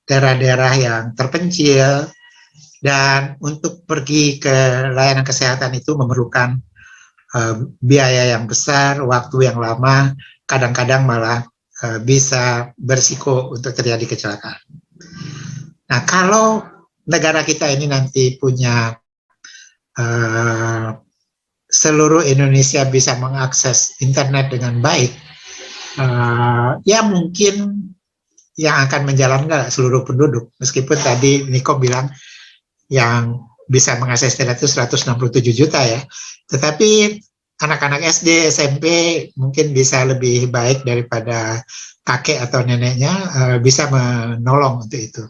daerah-daerah yang terpencil, dan untuk pergi ke layanan kesehatan itu memerlukan biaya yang besar, waktu yang lama, kadang-kadang malah bisa berisiko untuk terjadi kecelakaan. Nah, kalau negara kita ini nanti punya seluruh Indonesia bisa mengakses internet dengan baik, ya mungkin yang akan menjalankan seluruh penduduk. Meskipun tadi Niko bilang yang bisa mengakses internet itu 167 juta ya, tetapi anak-anak SD, SMP mungkin bisa lebih baik daripada kakek atau neneknya, bisa menolong untuk itu.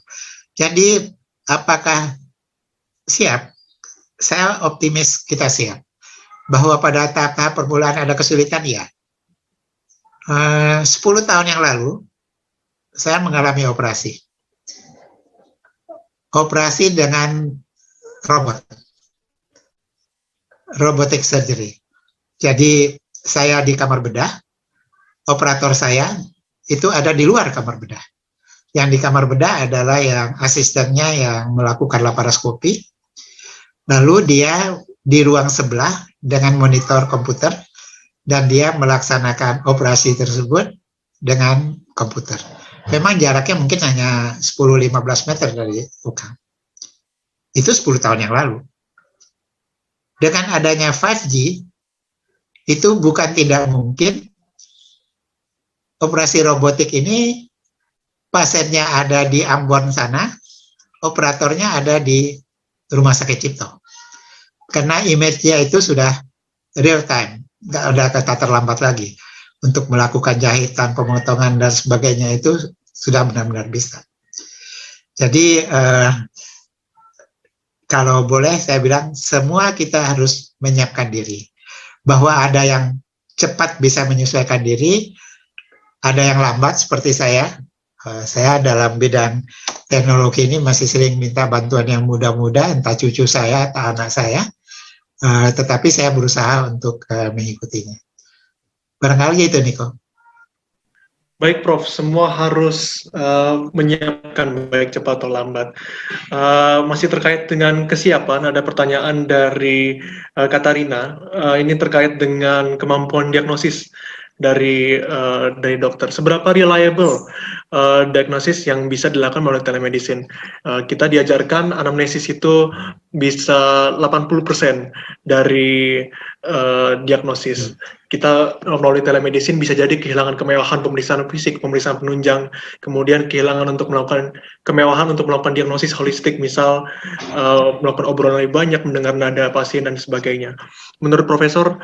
Jadi apakah siap? Saya optimis kita siap. Bahwa pada tahap-tahap permulaan ada kesulitan, ya. 10 tahun yang lalu, saya mengalami operasi. Operasi dengan robot. Robotic surgery. Jadi, saya di kamar bedah, operator saya itu ada di luar kamar bedah. Yang di kamar bedah adalah yang asistennya yang melakukan laparoskopi, lalu dia di ruang sebelah dengan monitor komputer, dan dia melaksanakan operasi tersebut dengan komputer. Memang jaraknya mungkin hanya 10-15 meter dari UKAM. Itu 10 tahun yang lalu. Dengan adanya 5G, itu bukan tidak mungkin operasi robotik ini pasiennya ada di Ambon sana, operatornya ada di Rumah Sakit Cipto. Karena image-nya itu sudah real time, nggak ada kata terlambat lagi. Untuk melakukan jahitan, pemotongan, dan sebagainya itu sudah benar-benar bisa. Jadi, kalau boleh saya bilang, semua kita harus menyiapkan diri. Bahwa ada yang cepat bisa menyesuaikan diri, ada yang lambat seperti saya. Saya dalam bidang teknologi ini masih sering minta bantuan yang muda-muda, entah cucu saya atau anak saya. Tetapi saya berusaha untuk mengikutinya. Barangkali itu, Niko. Baik, Prof. Semua harus menyiapkan baik cepat atau lambat. Masih terkait dengan kesiapan, ada pertanyaan dari Katarina. Ini terkait dengan kemampuan diagnosis dari dokter. Seberapa reliable diagnosis yang bisa dilakukan melalui telemedicine? Kita diajarkan anamnesis itu bisa 80% dari diagnosis. Kita melalui telemedicine bisa jadi kehilangan kemewahan pemeriksaan fisik, pemeriksaan penunjang, kemudian kehilangan untuk melakukan kemewahan untuk melakukan diagnosis holistik, misal melakukan obrolan lebih banyak, mendengar nada pasien, dan sebagainya. Menurut Profesor,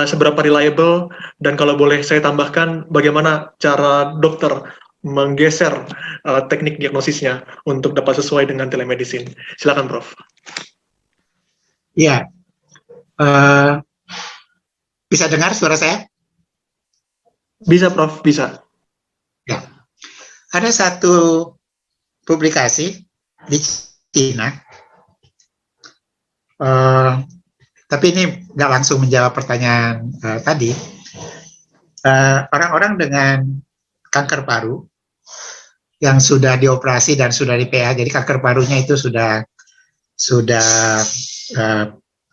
seberapa reliable, dan kalau boleh saya tambahkan, bagaimana cara dokter menggeser teknik diagnosisnya untuk dapat sesuai dengan telemedicine? Silakan, Prof. Ya, bisa dengar suara saya? Bisa, Prof, bisa. Ya. Ada satu publikasi di China, tapi ini nggak langsung menjawab pertanyaan tadi. Orang-orang dengan kanker paru yang sudah dioperasi dan sudah di PA, jadi kanker parunya itu sudah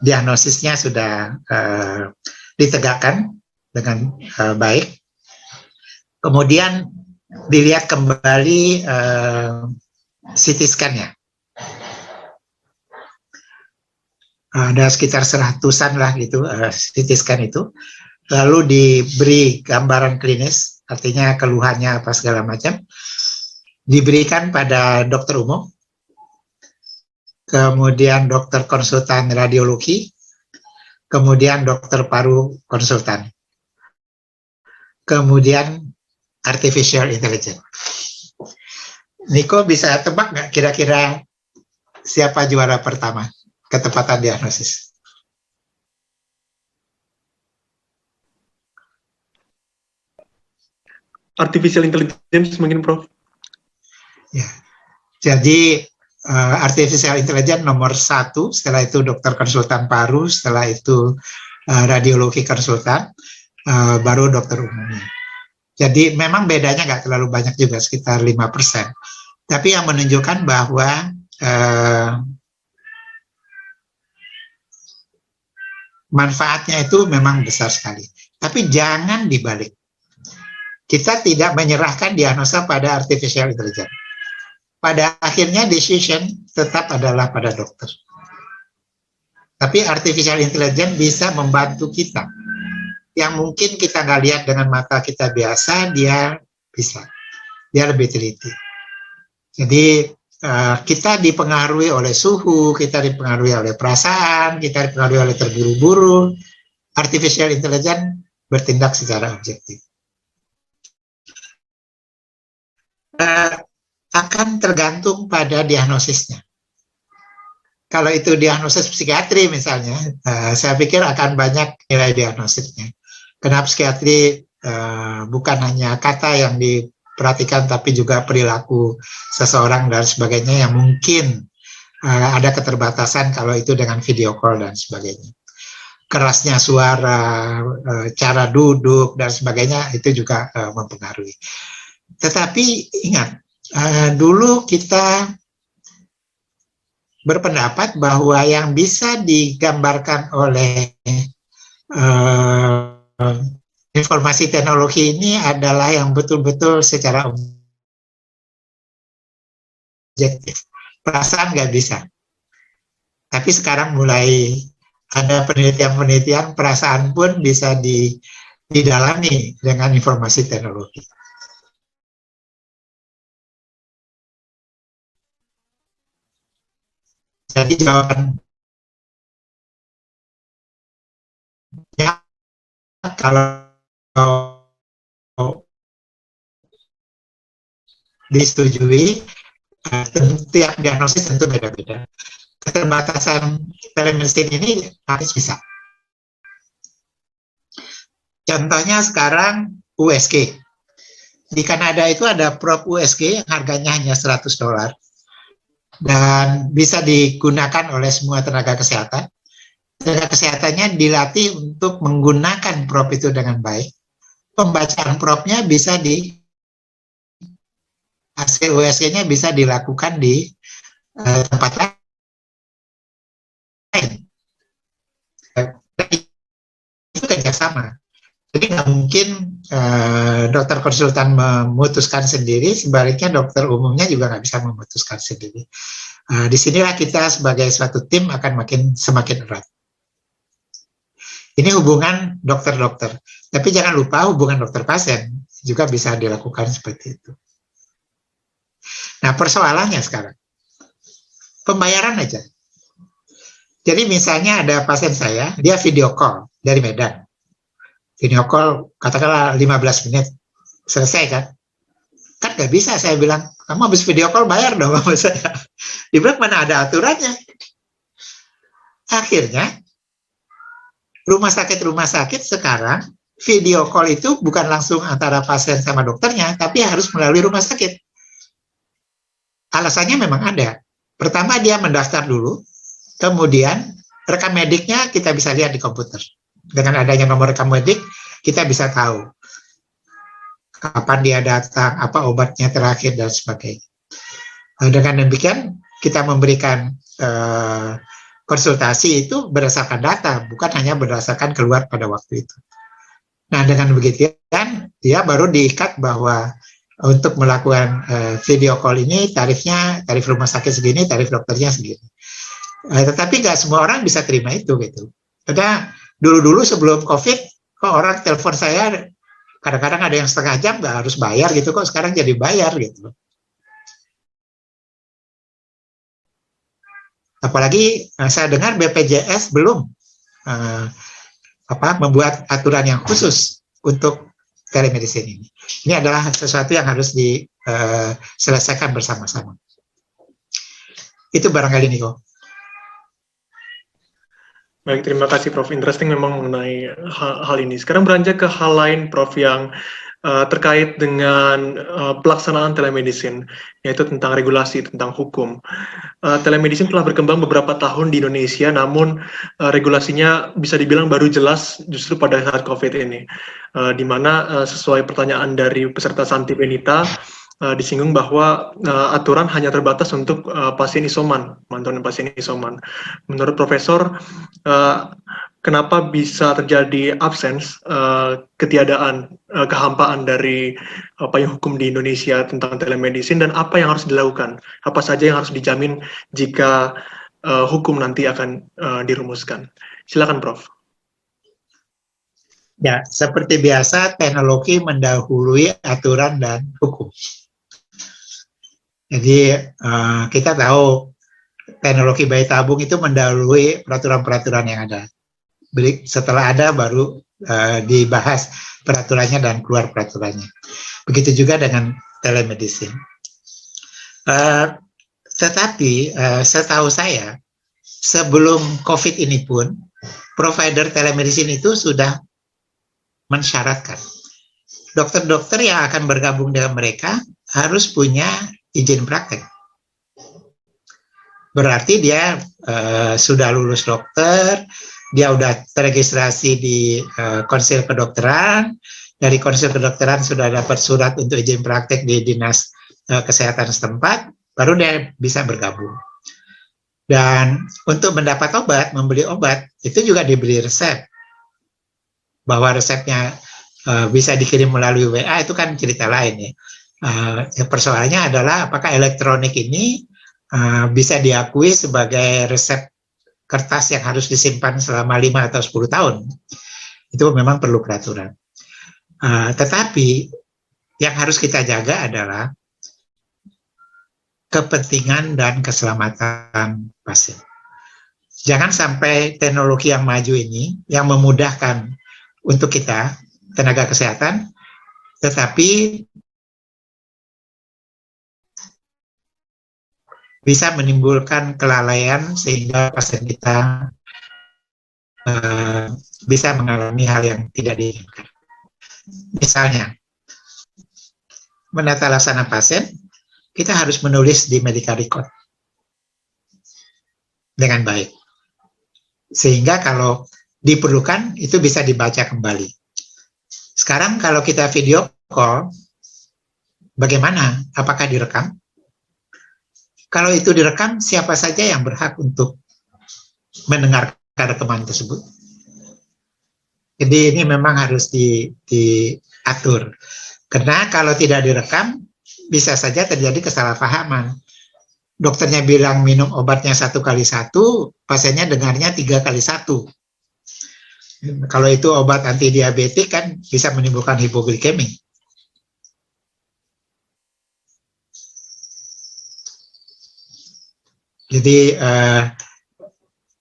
diagnosisnya sudah ditegakkan dengan baik. Kemudian dilihat kembali CT scan-nya. Ada sekitar 100-an lah gitu CT scan itu. Lalu diberi gambaran klinis, artinya keluhannya apa segala macam. Diberikan pada dokter umum, kemudian dokter konsultan radiologi, kemudian dokter paru konsultan, kemudian artificial intelligence. Niko bisa tebak nggak kira-kira siapa juara pertama ketepatan diagnosis? Artificial intelligence mungkin, Prof. Ya, jadi artificial intelligence nomor 1, setelah itu dokter konsultan paru, setelah itu radiologi konsultan, baru dokter umumnya. Jadi memang bedanya nggak terlalu banyak juga, sekitar 5%. Tapi yang menunjukkan bahwa manfaatnya itu memang besar sekali. Tapi jangan dibalik. Kita tidak menyerahkan diagnosa pada artificial intelligence. Pada akhirnya decision tetap adalah pada dokter. Tapi artificial intelligence bisa membantu kita. Yang mungkin kita nggak lihat dengan mata kita biasa, dia bisa. Dia lebih teliti. Jadi kita dipengaruhi oleh suhu, kita dipengaruhi oleh perasaan, kita dipengaruhi oleh terburu-buru. Artificial intelligence bertindak secara objektif. Akan tergantung pada diagnosisnya. Kalau itu diagnosis psikiatri misalnya, saya pikir akan banyak nilai diagnosisnya. Karena psikiatri bukan hanya kata yang diperhatikan, tapi juga perilaku seseorang dan sebagainya yang mungkin ada keterbatasan kalau itu dengan video call dan sebagainya. Kerasnya suara, cara duduk dan sebagainya itu juga mempengaruhi. Tetapi ingat, dulu kita berpendapat bahwa yang bisa digambarkan oleh informasi teknologi ini adalah yang betul-betul secara objektif. Perasaan nggak bisa. Tapi sekarang mulai ada penelitian-penelitian perasaan pun bisa didalami dengan informasi teknologi. Jadi jawabannya kalau disetujui, tiap diagnosis tentu beda-beda. Keterbatasan telemedicine ini harus bisa. Contohnya sekarang USG. Di Kanada itu ada prop USG yang harganya hanya $100 dan bisa digunakan oleh semua tenaga kesehatan. Tenaga kesehatannya dilatih untuk menggunakan prop itu dengan baik. Pembacaan propnya bisa hasil USG-nya bisa dilakukan di tempat lain. Itu kerjasama. Jadi nggak mungkin dokter konsultan memutuskan sendiri, sebaliknya dokter umumnya juga nggak bisa memutuskan sendiri. Disinilah kita sebagai suatu tim akan semakin erat. Ini hubungan dokter-dokter. Tapi jangan lupa hubungan dokter-pasien juga bisa dilakukan seperti itu. Nah, persoalannya sekarang, pembayaran aja. Jadi misalnya ada pasien saya, dia video call dari Medan. Video call katakanlah 15 menit, selesai kan? Kan nggak bisa, saya bilang, kamu habis video call bayar dong sama saya. Dibilang mana ada aturannya. Akhirnya, rumah sakit sekarang, video call itu bukan langsung antara pasien sama dokternya, tapi harus melalui rumah sakit. Alasannya memang ada. Pertama, dia mendaftar dulu, kemudian rekam mediknya kita bisa lihat di komputer. Dengan adanya nomor rekam medik, kita bisa tahu kapan dia datang, apa obatnya terakhir, dan sebagainya. Dengan demikian, kita memberikan konsultasi itu berdasarkan data, bukan hanya berdasarkan keluar pada waktu itu. Nah, dengan begitu kan, dia baru diikat bahwa untuk melakukan video call ini tarif rumah sakit segini, tarif dokternya segini. Tetapi nggak semua orang bisa terima itu gitu. Karena dulu sebelum COVID, kok orang telepon saya kadang-kadang ada yang setengah jam nggak harus bayar gitu, kok sekarang jadi bayar gitu. Apalagi saya dengar BPJS belum membuat aturan yang khusus untuk telemedicine ini. Ini adalah sesuatu yang harus diselesaikan bersama-sama. Itu barangkali Niko. Baik, terima kasih Prof. Interesting memang mengenai hal ini. Sekarang beranjak ke hal lain Prof yang terkait dengan pelaksanaan telemedicine, yaitu tentang regulasi, tentang hukum. Telemedicine telah berkembang beberapa tahun di Indonesia, namun regulasinya bisa dibilang baru jelas justru pada saat COVID ini, di mana sesuai pertanyaan dari peserta Santi Benita, disinggung bahwa aturan hanya terbatas untuk pasien isoman, pemantauan pasien isoman. Menurut Profesor, kenapa bisa terjadi absence, ketiadaan, kehampaan dari payung hukum di Indonesia tentang telemedicine, dan apa yang harus dilakukan? Apa saja yang harus dijamin jika hukum nanti akan dirumuskan? Silakan, Prof. Ya, seperti biasa teknologi mendahului aturan dan hukum. Jadi kita tahu teknologi bayi tabung itu mendahului peraturan-peraturan yang ada. Setelah ada baru dibahas peraturannya dan keluar peraturannya. Begitu juga dengan telemedicine. Tetapi setahu saya sebelum COVID ini pun provider telemedicine itu sudah mensyaratkan dokter-dokter yang akan bergabung dengan mereka harus punya izin praktek. Berarti dia sudah lulus dokter, dia sudah terregistrasi di konsil kedokteran, dari konsil kedokteran sudah dapat surat untuk izin praktek di dinas kesehatan setempat, baru dia bisa bergabung. Dan untuk mendapat obat, membeli obat, itu juga diberi resep. Bahwa resepnya bisa dikirim melalui WA, itu kan cerita lain ya. Persoalannya adalah apakah elektronik ini bisa diakui sebagai resep kertas yang harus disimpan selama 5 atau 10 tahun. Itu memang perlu peraturan. Tetapi yang harus kita jaga adalah kepentingan dan keselamatan pasien. Jangan sampai teknologi yang maju ini, yang memudahkan untuk kita, tenaga kesehatan, tetapi bisa menimbulkan kelalaian sehingga pasien kita bisa mengalami hal yang tidak diinginkan. Misalnya, menata laksana pasien, kita harus menulis di medical record dengan baik. Sehingga kalau diperlukan, itu bisa dibaca kembali. Sekarang kalau kita video call, bagaimana? Apakah direkam? Kalau itu direkam, siapa saja yang berhak untuk mendengarkan rekaman tersebut? Jadi ini memang harus diatur. Karena kalau tidak direkam, bisa saja terjadi kesalahpahaman. Dokternya bilang minum obatnya 1 kali 1, pasiennya dengarnya 3 kali 1. Kalau itu obat anti diabetik kan bisa menimbulkan hipoglikemi. Jadi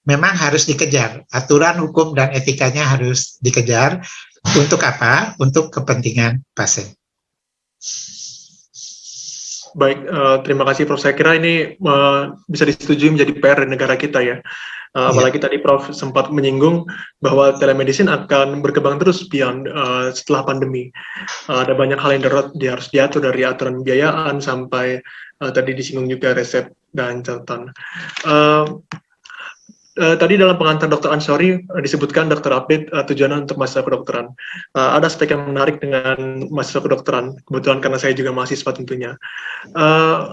memang harus dikejar, aturan hukum dan etikanya harus dikejar. Untuk apa? Untuk kepentingan pasien. Baik, terima kasih Prof. Saya kira ini bisa disetujui menjadi PR di negara kita ya. Apalagi tadi Prof. sempat menyinggung bahwa telemedicine akan berkembang terus beyond setelah pandemi. Ada banyak hal yang harus diatur, dari aturan pembiayaan sampai tadi disinggung juga resep dan catatan. Tadi dalam pengantar Dr. Ansori disebutkan Dr. Update tujuannya untuk mahasiswa kedokteran. Ada aspek yang menarik dengan mahasiswa kedokteran, kebetulan karena saya juga mahasiswa tentunya.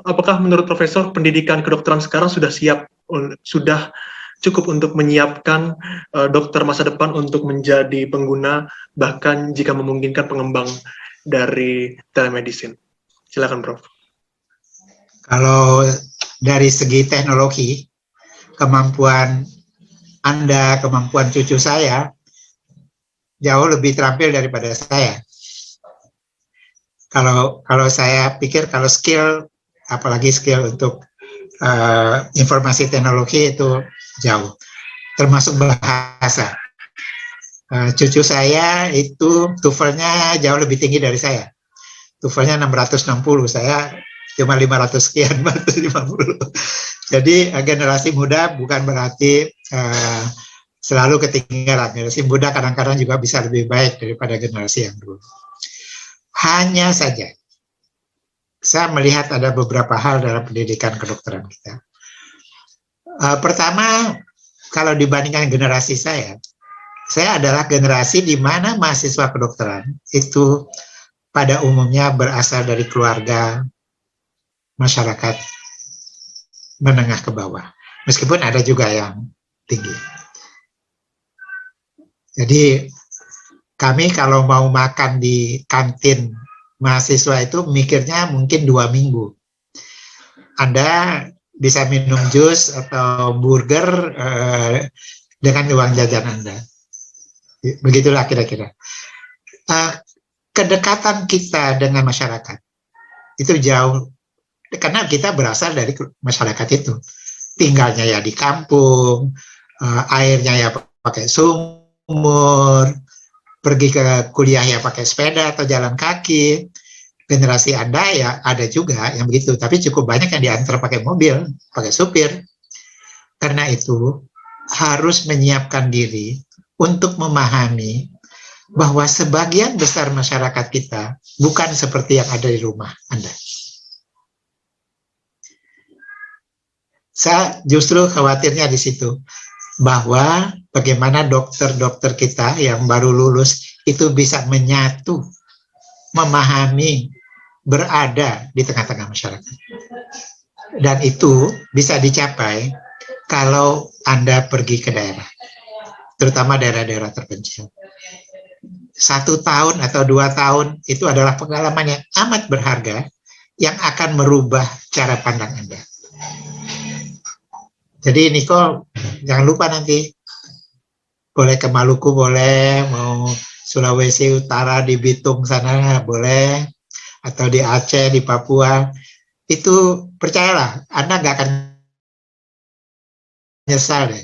Apakah menurut Profesor pendidikan kedokteran sekarang sudah cukup untuk menyiapkan dokter masa depan untuk menjadi pengguna, bahkan jika memungkinkan pengembang dari telemedicine? Silakan Prof. Kalau dari segi teknologi, kemampuan Anda, kemampuan cucu saya jauh lebih terampil daripada saya. Kalau saya pikir kalau skill, apalagi skill untuk informasi teknologi itu jauh, termasuk bahasa. Cucu saya itu TOEFL-nya jauh lebih tinggi dari saya. TOEFL-nya 660, saya cuma 500 sekian, 450. Jadi generasi muda bukan berarti selalu ketinggalan. Generasi muda kadang-kadang juga bisa lebih baik daripada generasi yang dulu. Hanya saja, saya melihat ada beberapa hal dalam pendidikan kedokteran kita. Pertama, kalau dibandingkan generasi saya adalah generasi di mana mahasiswa kedokteran itu pada umumnya berasal dari keluarga masyarakat menengah ke bawah, meskipun ada juga yang tinggi. Jadi kami kalau mau makan di kantin mahasiswa itu mikirnya mungkin 2 minggu. Anda bisa minum jus atau burger dengan uang jajan Anda. Begitulah kira-kira. Kedekatan kita dengan masyarakat itu jauh, karena kita berasal dari masyarakat itu. Tinggalnya ya di kampung, airnya ya pakai sumur, pergi ke kuliah ya pakai sepeda atau jalan kaki. Generasi Anda ya ada juga yang begitu, tapi cukup banyak yang diantar pakai mobil, pakai supir. Karena itu harus menyiapkan diri untuk memahami bahwa sebagian besar masyarakat kita bukan seperti yang ada di rumah Anda. Saya justru khawatirnya di situ, bahwa bagaimana dokter-dokter kita yang baru lulus itu bisa menyatu, memahami, berada di tengah-tengah masyarakat. Dan itu bisa dicapai kalau Anda pergi ke daerah, terutama daerah-daerah terpencil. 1 tahun atau 2 tahun itu adalah pengalaman yang amat berharga yang akan merubah cara pandang Anda. Jadi Niko, jangan lupa nanti boleh ke Maluku, boleh, mau Sulawesi Utara di Bitung sana boleh, atau di Aceh, di Papua. Itu percayalah, Anda nggak akan nyesal deh.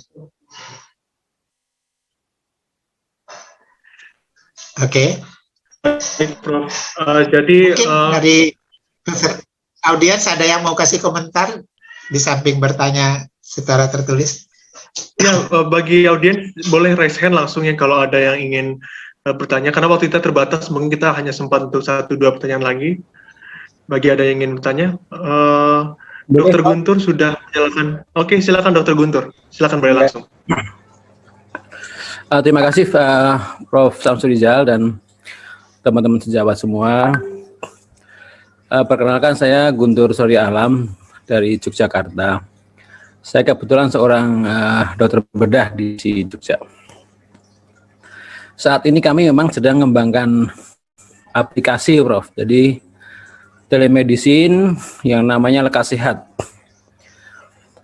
Oke. Jadi mungkin dari audiens ada yang mau kasih komentar di samping bertanya secara tertulis? Ya, bagi audiens boleh raise hand langsung ya kalau ada yang ingin bertanya, karena waktu kita terbatas, mungkin kita hanya sempat untuk 1-2 pertanyaan lagi. Bagi ada yang ingin bertanya, Dr. Guntur sudah menjelaskan. Oke, silakan Dr. Guntur, silakan boleh langsung. Terima kasih Prof. Samsurizal dan teman-teman sejawat semua. Perkenalkan, saya Guntur Surya Alam dari Yogyakarta. Saya kebetulan seorang dokter bedah di Jogja. Saat ini kami memang sedang mengembangkan aplikasi, Prof. Jadi telemedicine yang namanya Lekas Sehat.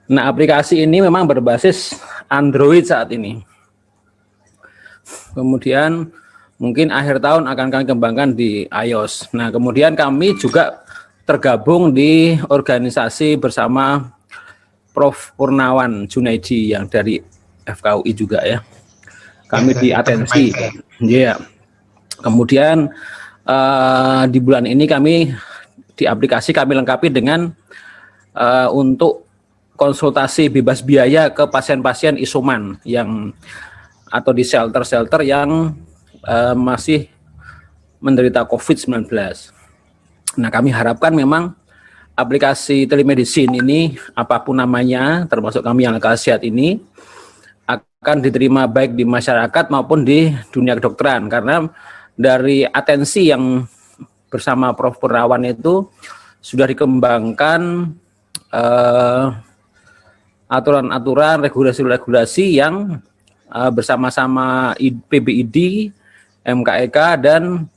Nah, aplikasi ini memang berbasis Android saat ini. Kemudian mungkin akhir tahun akan kami kembangkan di iOS. Nah, kemudian kami juga tergabung di organisasi bersama Prof. Purnawan Junaidi yang dari FKUI juga ya. Kami di atensi. Ya. Kemudian di bulan ini kami di aplikasi kami lengkapi dengan untuk konsultasi bebas biaya ke pasien-pasien isoman yang atau di shelter-shelter yang masih menderita COVID-19. Nah, kami harapkan memang aplikasi telemedicine ini, apapun namanya, termasuk kami yang Lekas Sehat ini, akan diterima baik di masyarakat maupun di dunia kedokteran. Karena dari atensi yang bersama Prof. Purnawan itu sudah dikembangkan aturan-aturan, regulasi-regulasi yang bersama-sama PBID, MKEK, dan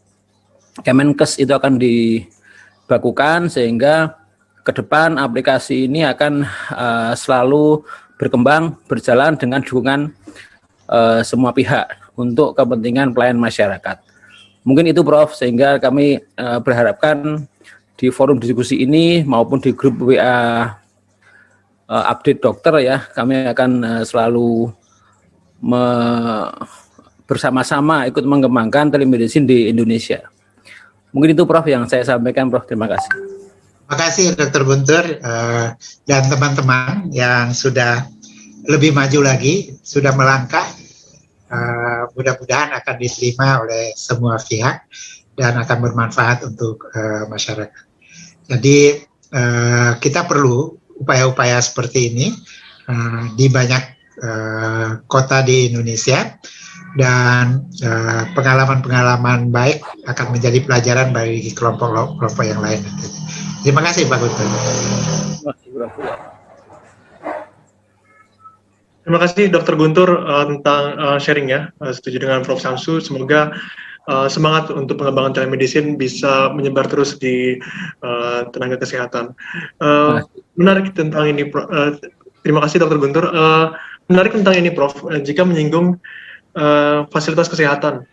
Kemenkes itu akan dibakukan sehingga ke depan aplikasi ini akan selalu berkembang, berjalan dengan dukungan semua pihak untuk kepentingan pelayanan masyarakat. Mungkin itu Prof, sehingga kami berharapkan di forum diskusi ini maupun di grup WA update dokter ya, kami akan selalu bersama-sama ikut mengembangkan telemedicine di Indonesia. Mungkin itu Prof yang saya sampaikan, Prof. Terima kasih. Terima kasih Dr. Guntur dan teman-teman yang sudah lebih maju lagi, sudah melangkah. Mudah-mudahan akan diterima oleh semua pihak dan akan bermanfaat untuk masyarakat. Jadi kita perlu upaya-upaya seperti ini di banyak kota di Indonesia, dan pengalaman-pengalaman baik akan menjadi pelajaran bagi kelompok-kelompok yang lain. Terima kasih Pak Guntur. Terima kasih Dr. Guntur tentang sharingnya. Setuju dengan Prof. Samsu. Semoga semangat untuk pengembangan telemedicine bisa menyebar terus di tenaga kesehatan. Menarik tentang ini, terima kasih Dr. Guntur. Menarik tentang ini, Prof. Jika menyinggung fasilitas kesehatan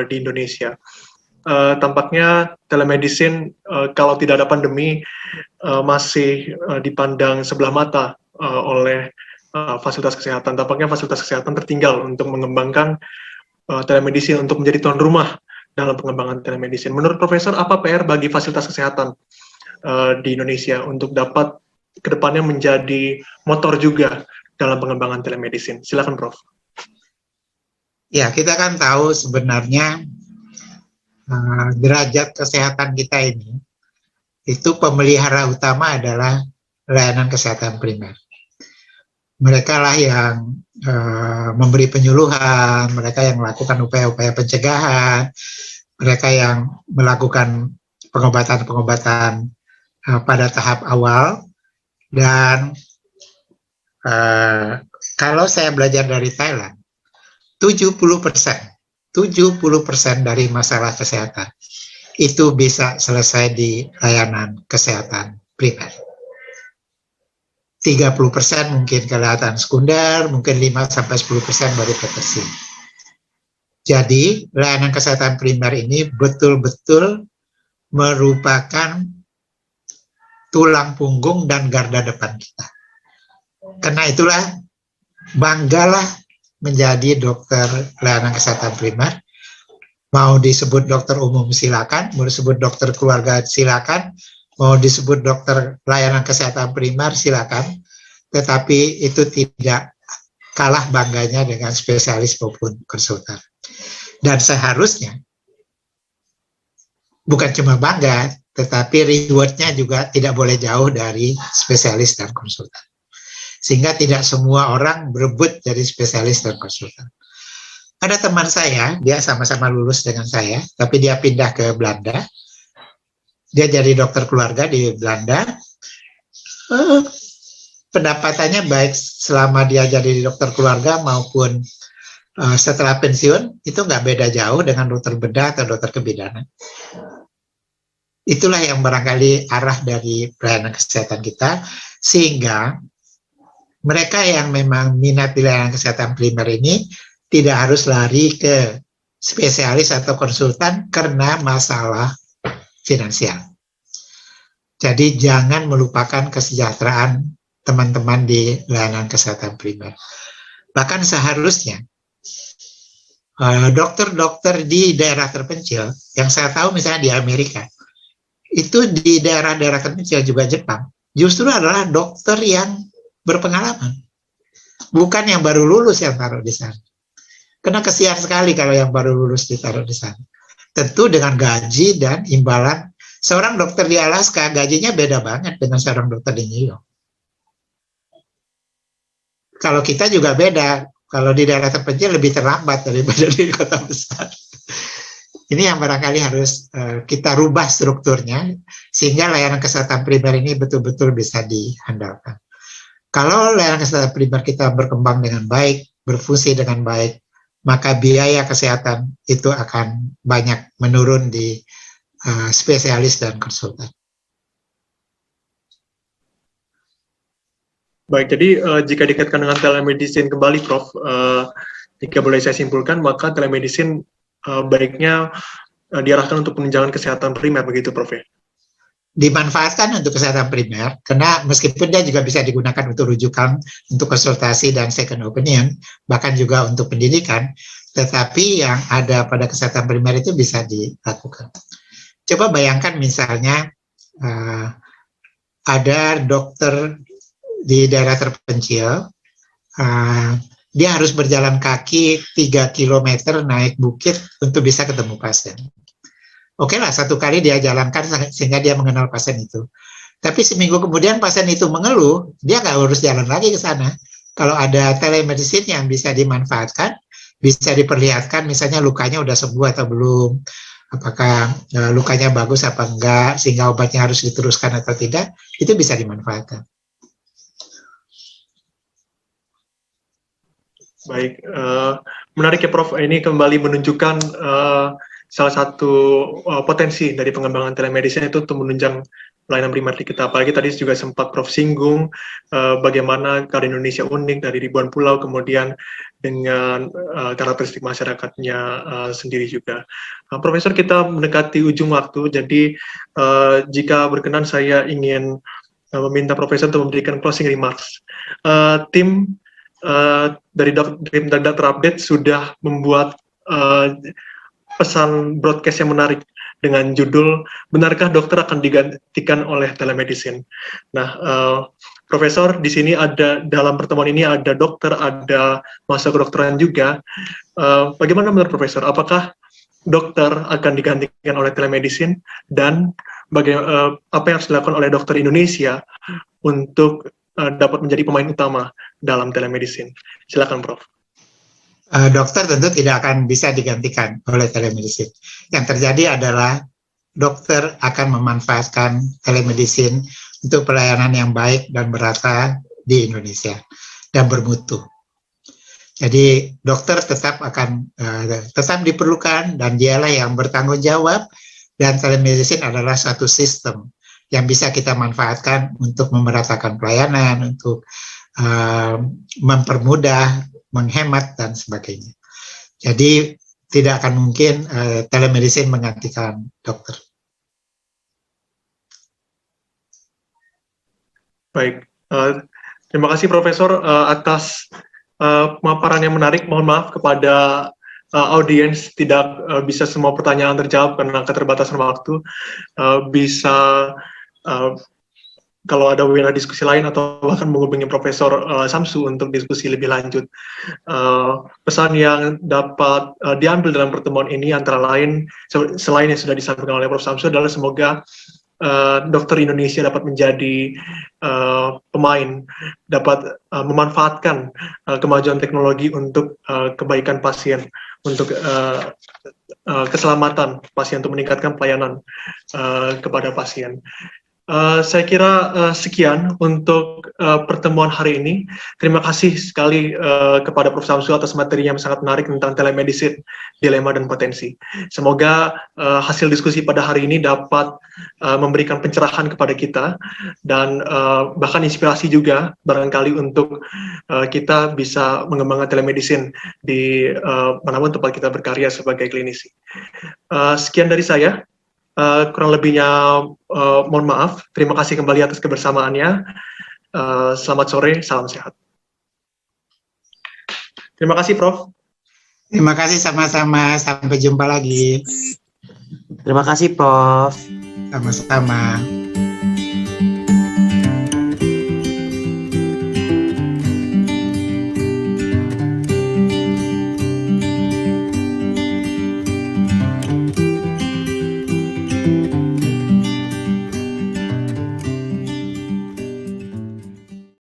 di Indonesia, tampaknya telemedicine kalau tidak ada pandemi masih dipandang sebelah mata oleh fasilitas kesehatan. Tampaknya fasilitas kesehatan tertinggal untuk mengembangkan telemedicine untuk menjadi tuan rumah dalam pengembangan telemedicine. Menurut Profesor, apa PR bagi fasilitas kesehatan di Indonesia untuk dapat kedepannya menjadi motor juga dalam pengembangan telemedicine? Silakan, Prof. Ya, kita kan tahu sebenarnya derajat kesehatan kita ini, itu pemelihara utama adalah layanan kesehatan primer. Mereka lah yang memberi penyuluhan, mereka yang melakukan upaya-upaya pencegahan, mereka yang melakukan pengobatan-pengobatan pada tahap awal. Dan kalau saya belajar dari Thailand, 70% dari masalah kesehatan itu bisa selesai di layanan kesehatan primer. 30% mungkin kelihatan sekunder, mungkin 5-10% baru tersier. Jadi, layanan kesehatan primer ini betul-betul merupakan tulang punggung dan garda depan kita. Karena itulah, banggalah menjadi dokter layanan kesehatan primer. Mau disebut dokter umum silakan, mau disebut dokter keluarga silakan, mau disebut dokter layanan kesehatan primer silakan, tetapi itu tidak kalah bangganya dengan spesialis maupun konsultan. Dan seharusnya bukan cuma bangga, tetapi rewardnya juga tidak boleh jauh dari spesialis dan konsultan. Sehingga tidak semua orang berebut jadi spesialis dan konsultan. Ada teman saya, dia sama-sama lulus dengan saya, tapi dia pindah ke Belanda. Dia jadi dokter keluarga di Belanda. Pendapatannya baik selama dia jadi dokter keluarga maupun setelah pensiun, itu nggak beda jauh dengan dokter bedah atau dokter kebidanan. Itulah yang barangkali arah dari pelayanan kesehatan kita, sehingga mereka yang memang minat di layanan kesehatan primer ini tidak harus lari ke spesialis atau konsultan karena masalah finansial. Jadi jangan melupakan kesejahteraan teman-teman di layanan kesehatan primer. Bahkan seharusnya dokter-dokter di daerah terpencil, yang saya tahu misalnya di Amerika, itu di daerah-daerah terpencil juga Jepang, justru adalah dokter yang berpengalaman, bukan yang baru lulus yang taruh di sana. Karena kesian sekali kalau yang baru lulus ditaruh di sana. Tentu dengan gaji dan imbalan. Seorang dokter di Alaska gajinya beda banget dengan seorang dokter di New York. Kalau kita juga beda. Kalau di daerah terpencil lebih terlambat daripada di kota besar. Ini yang barangkali harus kita rubah strukturnya, sehingga layanan kesehatan primer ini betul-betul bisa diandalkan. Kalau layanan kesehatan primer kita berkembang dengan baik, berfungsi dengan baik, maka biaya kesehatan itu akan banyak menurun di spesialis dan konsultan. Baik, jadi jika dikaitkan dengan telemedicine kembali, Prof, jika boleh saya simpulkan, maka telemedicine baiknya diarahkan untuk penunjangan kesehatan primer, begitu, Prof? Ya? Dimanfaatkan untuk kesehatan primer, karena meskipun dia juga bisa digunakan untuk rujukan, untuk konsultasi dan second opinion, bahkan juga untuk pendidikan, tetapi yang ada pada kesehatan primer itu bisa dilakukan. Coba bayangkan misalnya ada dokter di daerah terpencil, dia harus berjalan kaki 3 km naik bukit untuk bisa ketemu pasien. Oke lah, satu kali dia jalankan sehingga dia mengenal pasien itu. Tapi seminggu kemudian pasien itu mengeluh, dia nggak harus jalan lagi ke sana. Kalau ada telemedicine yang bisa dimanfaatkan, bisa diperlihatkan misalnya lukanya udah sembuh atau belum, apakah lukanya bagus apa enggak, sehingga obatnya harus diteruskan atau tidak, itu bisa dimanfaatkan. Baik, menarik ya Prof. Ini kembali menunjukkan salah satu potensi dari pengembangan telemedicine itu untuk menunjang pelayanan primer di kita. Apalagi tadi juga sempat Prof singgung bagaimana karena Indonesia unik dari ribuan pulau, kemudian dengan karakteristik masyarakatnya sendiri juga. Profesor, kita mendekati ujung waktu, jadi jika berkenan saya ingin meminta Profesor untuk memberikan closing remarks. Tim dari Dr. Update sudah membuat pesan broadcast yang menarik dengan judul "Benarkah dokter akan digantikan oleh telemedicine?" Nah, Profesor, di sini ada dalam pertemuan ini ada dokter, ada mahasiswa kedokteran juga. Bagaimana menurut Profesor? Apakah dokter akan digantikan oleh telemedicine, dan apa yang harus dilakukan oleh dokter Indonesia untuk dapat menjadi pemain utama dalam telemedicine? Silakan, Prof. Dokter tentu tidak akan bisa digantikan oleh telemedicine. Yang terjadi adalah dokter akan memanfaatkan telemedicine untuk pelayanan yang baik dan merata di Indonesia dan bermutu. Jadi dokter tetap tetap diperlukan, dan dialah yang bertanggung jawab, dan telemedicine adalah satu sistem yang bisa kita manfaatkan untuk memeratakan pelayanan, untuk mempermudah, menghemat, dan sebagainya. Jadi tidak akan mungkin telemedicine menggantikan dokter. Baik, terima kasih Profesor atas pemaparan yang menarik. Mohon maaf kepada audiens, tidak bisa semua pertanyaan terjawab karena keterbatasan waktu. Bisa kalau ada wira diskusi lain atau bahkan menghubungi Profesor Samsu untuk diskusi lebih lanjut. Pesan yang dapat diambil dalam pertemuan ini antara lain, selain yang sudah disampaikan oleh Prof. Samsu, adalah semoga dokter Indonesia dapat menjadi pemain, dapat memanfaatkan kemajuan teknologi untuk kebaikan pasien, untuk keselamatan pasien, untuk meningkatkan pelayanan kepada pasien. Saya kira sekian untuk pertemuan hari ini. Terima kasih sekali kepada Prof. Samsu atas materi yang sangat menarik tentang telemedicine, dilema dan potensi. Semoga hasil diskusi pada hari ini dapat memberikan pencerahan kepada kita, dan bahkan inspirasi juga barangkali untuk kita bisa mengembangkan telemedicine di manapun tempat kita berkarya sebagai klinisi. Sekian dari saya. Kurang lebihnya mohon maaf. Terima kasih kembali atas kebersamaannya. Selamat sore, salam sehat. Terima kasih, Prof. Terima kasih, sama-sama. Sampai jumpa lagi. Terima kasih, Prof. Sama-sama.